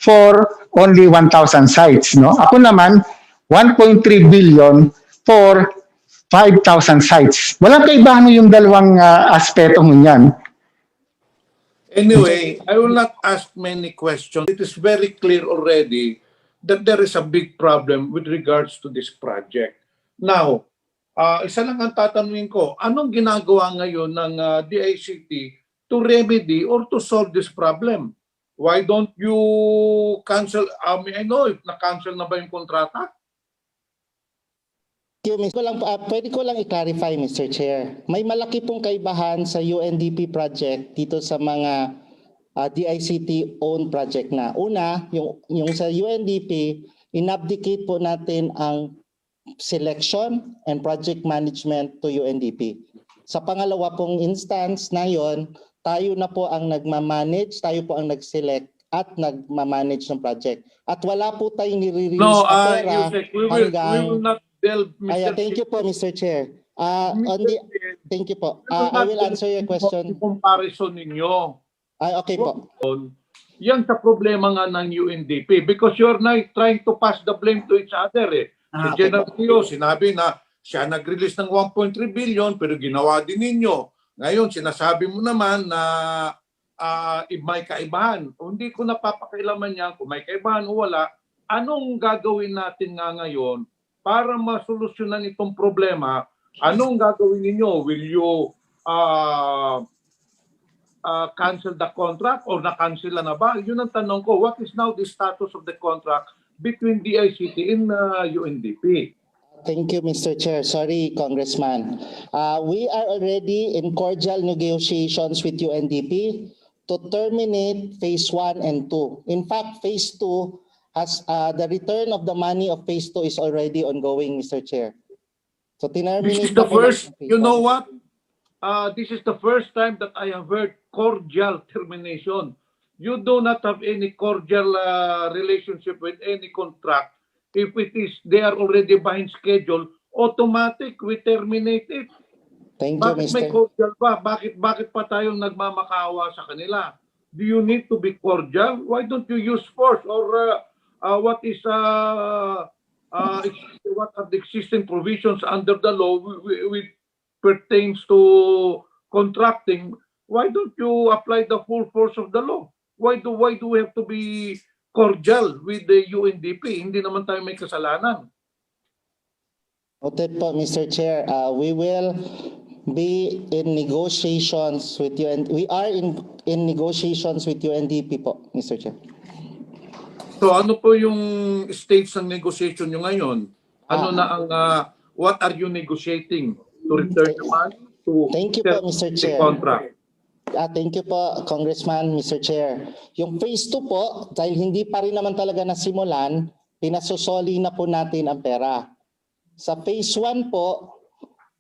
for only 1,000 sites. No? Ako naman, 1.3 billion for 5,000 sites. Walang kaibahan yung dalawang aspeto mo yan. Anyway, I will not ask many questions. It is very clear already that there is a big problem with regards to this project. Now, isa lang ang tatanungin ko, anong ginagawa ngayon ng DICT to remedy or to solve this problem? Why don't you cancel? I know if na-cancel na ba yung kontrata? Pwede ko lang i-clarify, Mr. Chair. May malaki pong kaibahan sa UNDP project dito sa mga DICT-owned project na. Una, yung sa UNDP, inabdicate po natin ang selection and project management to UNDP. Sa pangalawa pong instance na yon, tayo na po ang nagmamanage, tayo po ang nag-select at nagmamanage ng project. At wala po tayong nire-release No, na pera Yusek, we will not delve, Mr. thank you po, Mr. Chair. Thank you po. will I not will answer your question. Yung comparison ninyo. Okay po. Yan sa problema nga ng UNDP because you're now trying to pass the blame to each other. Si General Tio, sinabi na siya nag-release ng 1.3 billion pero ginawa din ninyo. Ngayon, sinasabi mo naman na may kaibahan. Hindi ko napapakailaman yan kung may kaibahan o wala. Anong gagawin natin nga ngayon para masolusyonan itong problema? Anong gagawin ninyo? Will you cancel the contract or na-cancel na ba? Yun ang tanong ko. What is now the status of the contract between DICT and UNDP? Thank you, Mr. Chair. Sorry, Congressman. We are already in cordial negotiations with UNDP to terminate phase 1 and 2. In fact, phase 2 has the return of the money of phase 2 is already ongoing, Mr. Chair. So This is the first, you know what? This is the first time that I have heard cordial termination. You do not have any cordial relationship with any contract. If it is, they are already behind schedule, automatic, we terminate it. Thank you, Bakit Mr. may cordial pa? Bakit pa tayong nagmamakawa sa kanila? Do you need to be cordial? Why don't you use force? Or what are the existing provisions under the law which pertains to contracting? Why don't you apply the full force of the law? Why do we have to be cordial with the UNDP? Hindi naman tayo may kasalanan. Noted po, Mr. Chair. We will be in negotiations with UNDP. We are in negotiations with UNDP po, Mr. Chair. So ano po yung stage ng negotiation nyo ngayon? Ano na ang what are you negotiating? To return the money? Thank you po, Mr. Chair. Contract? Thank you po, Congressman, Mr. Chair. Yung phase 2 po, dahil hindi pa rin naman talaga nasimulan, pinasosoli na po natin ang pera. Sa phase 1 po,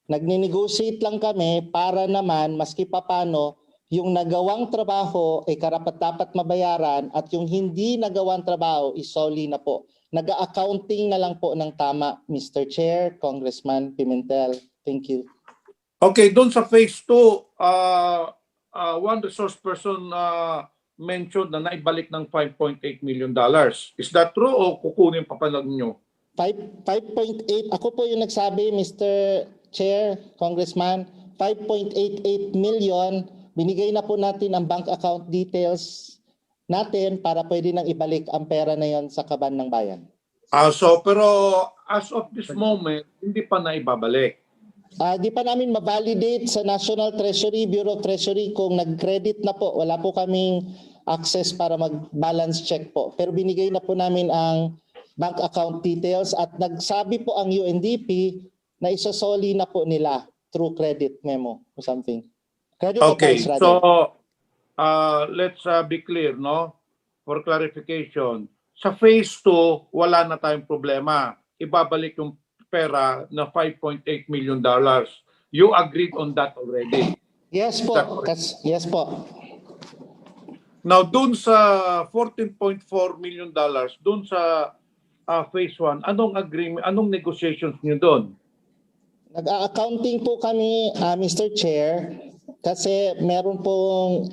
nagni-negotiate lang kami para naman, maski papano, yung nagawang trabaho ay karapat-dapat mabayaran at yung hindi nagawang trabaho isoli na po. Nag-accounting na lang po ng tama, Mr. Chair, Congressman Pimentel. Thank you. Okay, doon sa phase 2, one resource person mentioned na naibalik ng $5.8 million. Is that true o kukunin pa pala nyo? 5.8, ako po yung nagsabi, Mr. Chair, Congressman, 5.88 million, binigay na po natin ang bank account details natin para pwede nang ibalik ang pera na yon sa kaban ng bayan. Pero as of this moment, hindi pa na ibabalik. Di pa namin ma-validate sa National Treasury, Bureau of Treasury kung nag-credit na po. Wala po kaming access para mag-balance check po. Pero binigay na po namin ang bank account details at nagsabi po ang UNDP na isosoli na po nila through credit memo or something. Credit Okay, advice, so rather. let's be clear, no? For clarification, sa phase 2, wala na tayong problema. Ibabalik yung pera na $5.8 million. You agreed on that already? Yes po. Yes po. Now, dun sa $14.4 million, dun sa phase 1, anong agreement, anong negotiations niyo doon? Nag-accounting po kami, Mr. Chair, kasi meron pong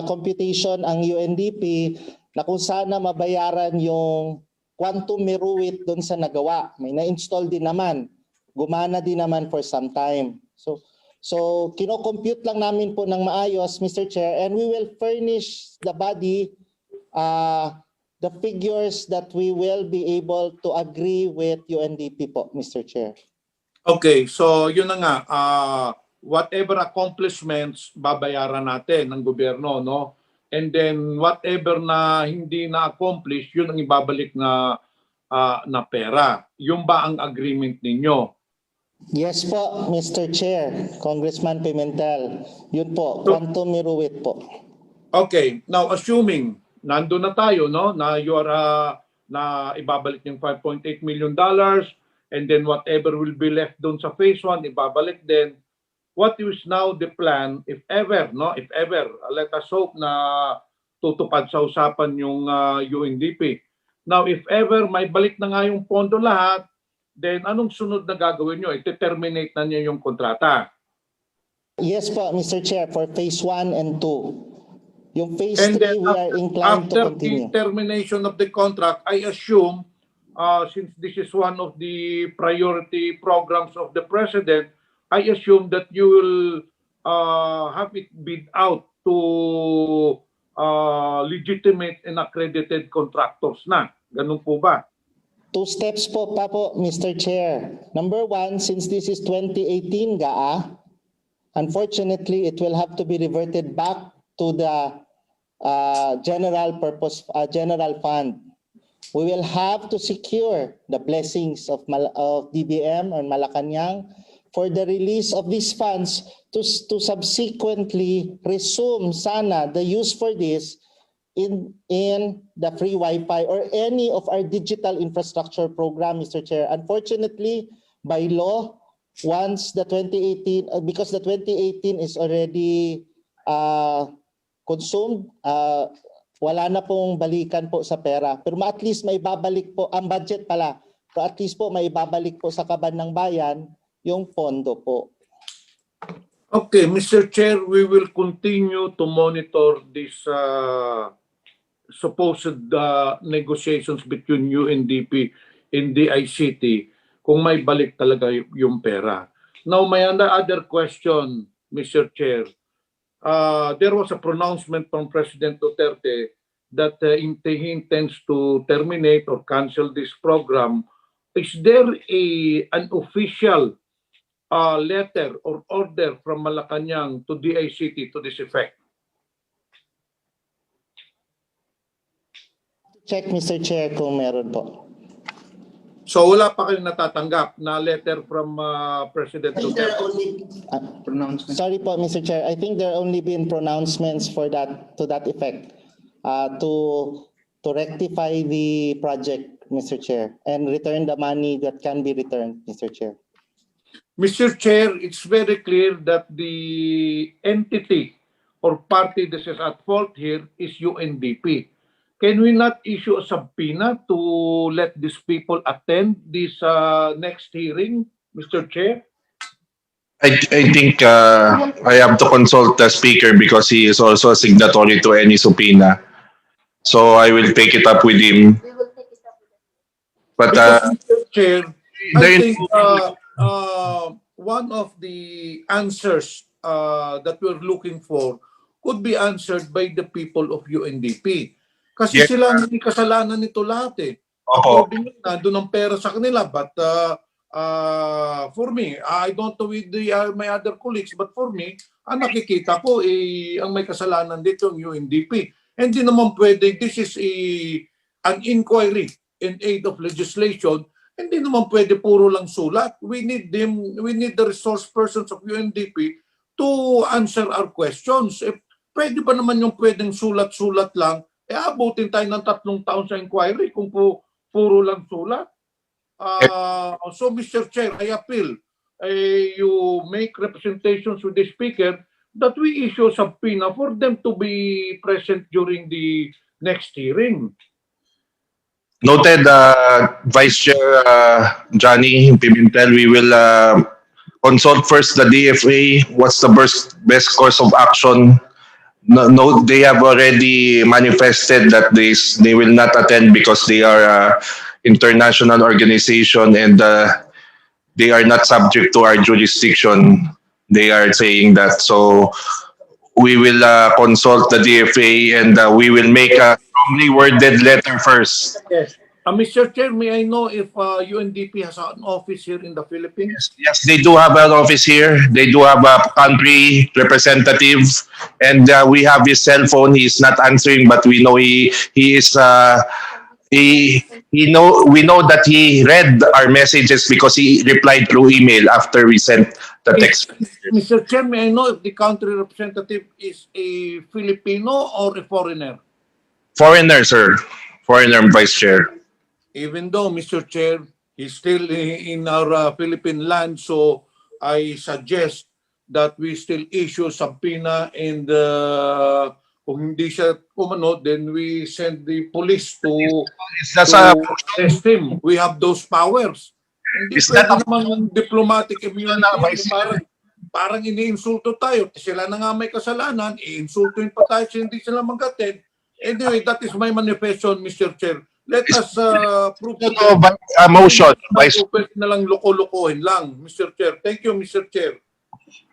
computation ang UNDP na kung sana mabayaran yung quantum meruit doon sa nagawa. May na-install din naman. Gumana din naman for some time. So kino-compute lang namin po ng maayos, Mr. Chair, and we will furnish the body the figures that we will be able to agree with UNDP po, Mr. Chair. Okay, so yun na nga, whatever accomplishments babayaran natin ng gobyerno, no? And then whatever na hindi na-accomplish, yun ang ibabalik na na pera. Yun ba ang agreement ninyo? Yes po, Mr. Chair, Congressman Pimentel. Yun po, quantum meruit po. Okay, now assuming nandun na tayo, no, na you are na ibabalik yung $5.8 million and then whatever will be left doon sa phase 1 ibabalik din. What is now the plan if ever, no, if ever, let us hope na tutupad sa usapan yung UNDP. Now if ever may balik na nga yung pondo lahat, then anong sunod na gagawin nyo? I-terminate na niyo yung kontrata. Yes po, Mr. Chair, for phase 1 and 2. Yung phase And 3, then we are inclined to after continue. the termination of the contract, I assume, since this is one of the priority programs of the President, I assume that you will have it bid out to legitimate and accredited contractors na. Ganun po ba? 2 steps po pa po, Mr. Chair. Number 1, since this is 2018 GAA, unfortunately, it will have to be reverted back to the general purpose, general fund. We will have to secure the blessings of DBM or Malacanang for the release of these funds to subsequently resume sana the use for this in the free Wi-Fi or any of our digital infrastructure program, Mr. Chair. Unfortunately, by law, once the 2018, because the 2018 is already consumed, wala na pong balikan po sa pera. Pero at least may babalik po, ang budget pala, pero at least po may babalik po sa kaban ng bayan yung pondo po. Okay, Mr. Chair, we will continue to monitor this supposed negotiations between UNDP and DICT kung may balik talaga yung pera. Now, may other question, Mr. Chair. There was a pronouncement from President Duterte that he intends to terminate or cancel this program. Is there an official letter or order from Malacanang to DICT to this effect? Check, Mr. Chair, kung meron po. So wala pa kayong natatanggap na letter from President Duterte? Sorry po, Mr. Chair. I think there only been pronouncements for that, to that effect, to rectify the project, Mr. Chair, and return the money that can be returned, Mr. Chair. Mr. Chair, it's very clear that the entity or party that is at fault here is UNDP. Can we not issue a subpoena to let these people attend this next hearing, Mr. Chair? I think I have to consult the speaker because he is also a signatory to any subpoena. So I will take it up with him. But Mr. Chair, I there- think one of the answers that we're looking for could be answered by the people of UNDP. Kasi Yes. sila ang may kasalanan nito lahat eh. Opo. According na, doon ang pera sa kanila. But for me, I don't know with my other colleagues, but for me, ang nakikita ko, ang may kasalanan dito yung UNDP. Hindi naman pwede, this is an inquiry in aid of legislation. Hindi naman pwede puro lang sulat. We need the resource persons of UNDP to answer our questions. Pwede ba naman yung pwedeng sulat-sulat lang? Abutin tayo ng 3 taon sa inquiry kung puro lang sulat. So Mr. Chair, I appeal, you make representations with the Speaker that we issue subpoena for them to be present during the next hearing. Noted, Vice Chair Johnny Pimentel, we will consult first the DFA. What's the best course of action? No, they have already manifested that they will not attend because they are international organization and they are not subject to our jurisdiction. They are saying that. So we will consult the DFA and we will make a strongly worded letter first. Yes. Mr. Chair, may I know if UNDP has an office here in the Philippines? Yes, they do have an office here. They do have a country representative, and we have his cell phone. He's not answering, but we know he is. We know that he read our messages because he replied through email after we sent the text. Mr. Chair, may I know if the country representative is a Filipino or a foreigner? Foreigner, sir. Foreigner, Vice Chair. Even though, Mr. Chair, he's still in our Philippine land, so I suggest that we still issue subpoena and kung hindi siya umano, then we send the police to arrest him. We have those powers. Hindi pwede namang diplomatic immunity. Parang iniinsulto tayo. Sila na nga may kasalanan, iinsultuin pa tayo hindi sila mag-attend. Anyway, that is my manifesto, Mr. Chair. Let us prove a motion. Na lang loko-lokohin lang, Mr. Chair. Thank you, Mr. Chair.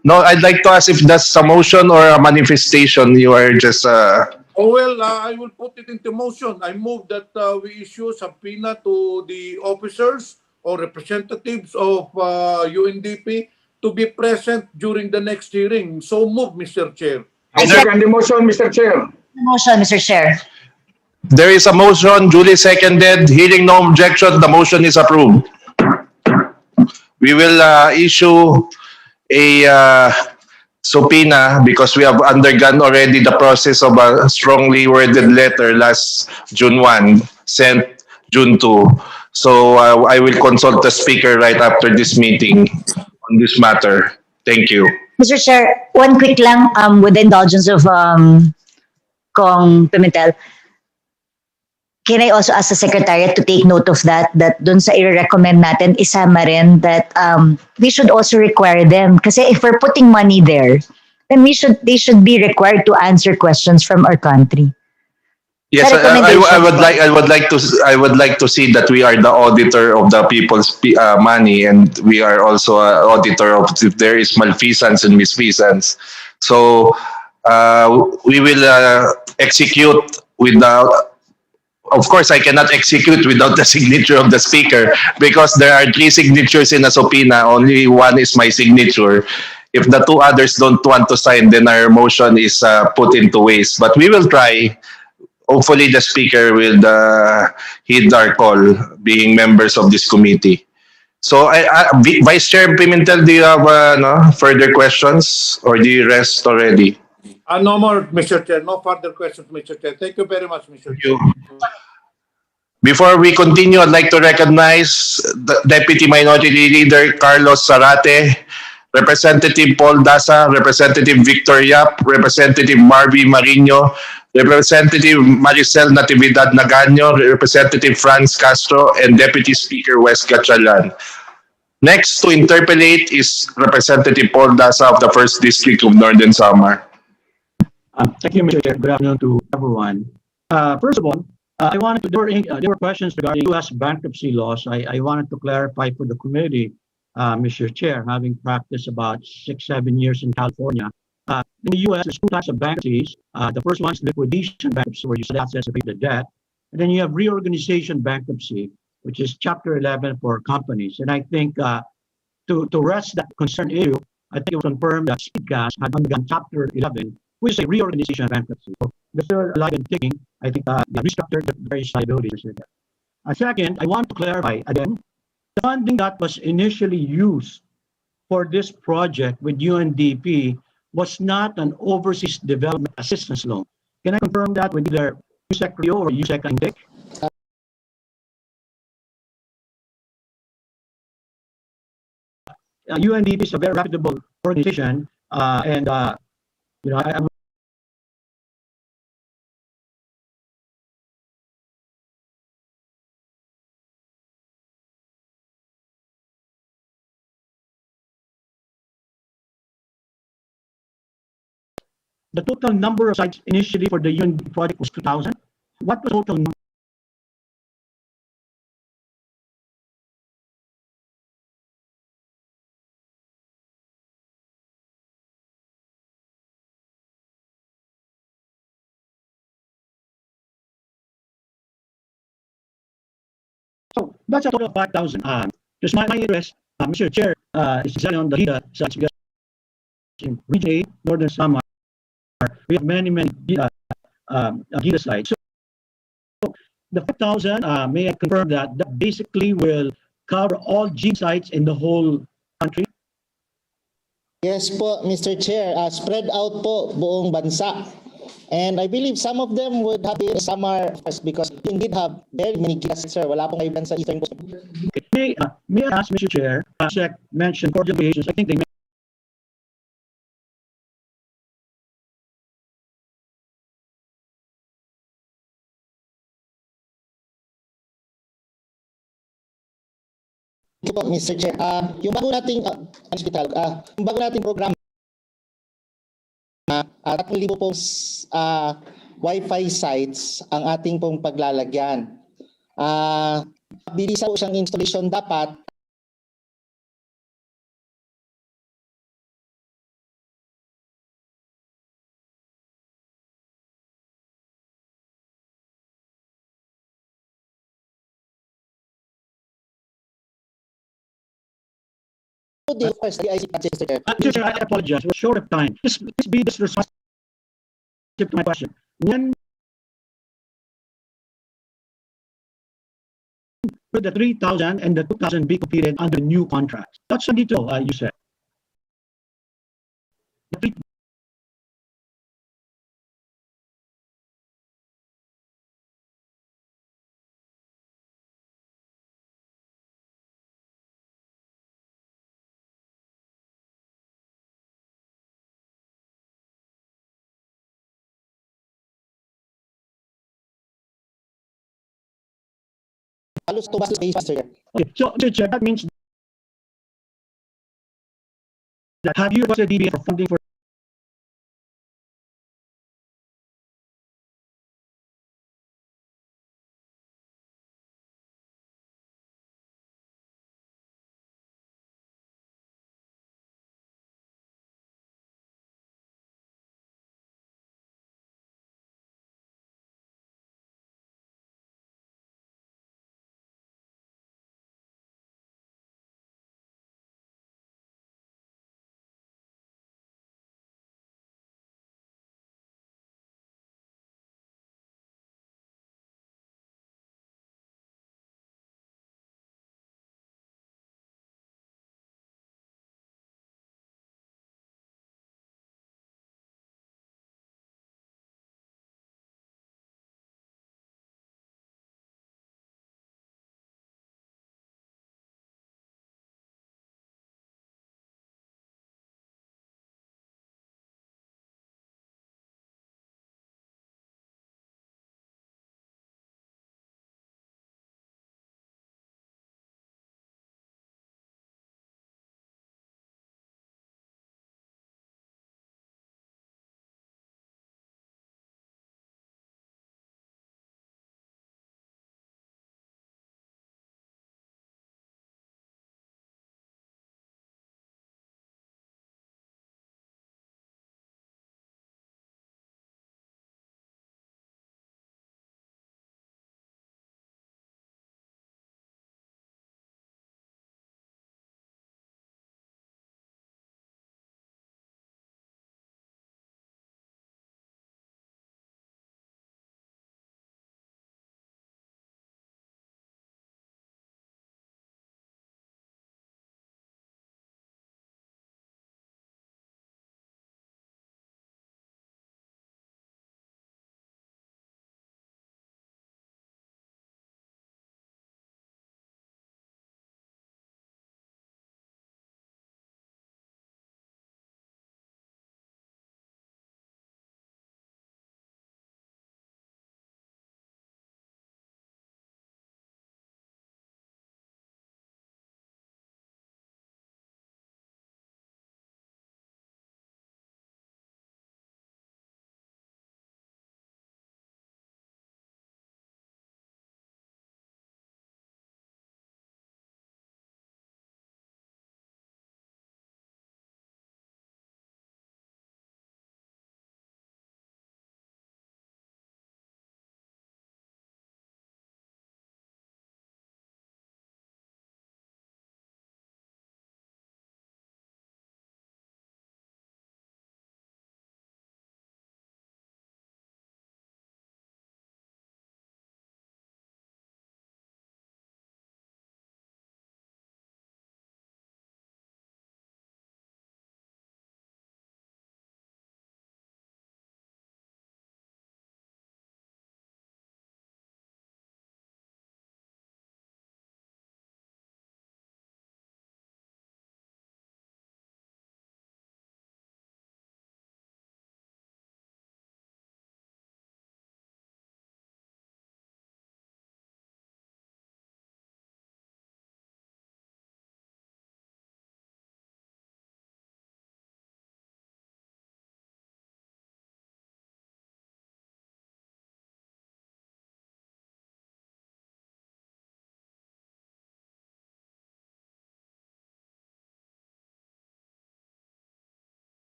No, I'd like to ask if that's a motion or a manifestation. You are just. Oh well, I will put it into motion. I move that we issue subpoena to the officers or representatives of UNDP to be present during the next hearing. So move, Mr. Chair. I second the motion, Mr. Chair. Motion, Mr. Chair. There is a motion duly seconded. Hearing no objection, the motion is approved. We will issue a subpoena because we have undergone already the process of a strongly worded letter last June 1, sent June 2. So I will consult the speaker right after this meeting on this matter. Thank you. Mr. Chair, one quick lang, with the indulgence of Kong Pimentel, can I also ask the Secretariat to take note of that dun sa i-recommend natin, isama rin that we should also require them. Kasi if we're putting money there, then they should be required to answer questions from our country. Yes, I would like to see that we are the auditor of the people's money, and we are also an auditor of if there is malfeasance and misfeasance. So we will execute without. Of course, I cannot execute without the signature of the speaker because there are 3 signatures in a subpoena. Only one is my signature. If the 2 others don't want to sign, then our motion is put into waste. But we will try. Hopefully, the speaker will heed our call, being members of this committee. So, Vice Chair Pimentel, do you have further questions, or do you rest already? No more, Mr. Chair. No further questions, Mr. Chair. Thank you very much, Mr. Chair. Before we continue, I'd like to recognize the Deputy Minority Leader Carlos Zarate, Representative Paul Dasa, Representative Victor Yap, Representative Marvy Marino, Representative Maricel Natividad Nagaño, Representative Franz Castro, and Deputy Speaker Wes Gatchalan. Next to interpellate is Representative Paul Dasa of the 1st District of Northern Samar. Thank you, Mr. Chair. Good afternoon to everyone. First of all, I wanted to, there were questions regarding U.S. bankruptcy laws. I wanted to clarify for the committee, Mr. Chair, having practiced about 6-7 years in California. In the U.S., there's 2 types of bankruptcies. The first one is liquidation bankruptcy, where you sell assets to pay the debt. And then you have reorganization bankruptcy, which is Chapter 11 for companies. And I think to rest that concern issue, I think it was confirmed that Speedcast had undergone Chapter 11, which is a reorganization bankruptcy. So the third line and ticking, I think they restructured the various liabilities. Second, I want to clarify again, the funding that was initially used for this project with UNDP was not an overseas development assistance loan. Can I confirm that with either USEC Rio or USEC Intec? UNDP is a very reputable organization, and I the total number of sites initially for the UN project was 2,000. What was the total number? So that's a total of 5,000. Just my interest, Mr. Chair, is exactly on the Gita sites because in Region 8, Northern Samar, we have many Gita sites. So the 5,000, may I confirm that that basically will cover all G sites in the whole country? Yes po, Mr. Chair, spread out po buong bansa. And I believe some of them would have been summer because we indeed have very many guests, sir. Wala pong kaiban sa Eastern Coast. Okay. May I ask, Mr. Chair, SEC mentioned cordial relations. I think they Thank you po, Mr. Chair. Yung bago nating hospital, yung bago nating programa, 3,000 pong Wi-Fi sites ang ating pong paglalagyan. Bilisan po siyang installation dapat. Of course, the IC budget, Mr. Chair. Mr. Chair, I apologize. We're short of time. Please be this responsive to my question. When will the 3,000 and the 2,000 be completed under new contracts? That's a detail you said. Halos tubas space, Mr. Chair. Okay, so Mr. Chair, that means that have you requested DBA for funding for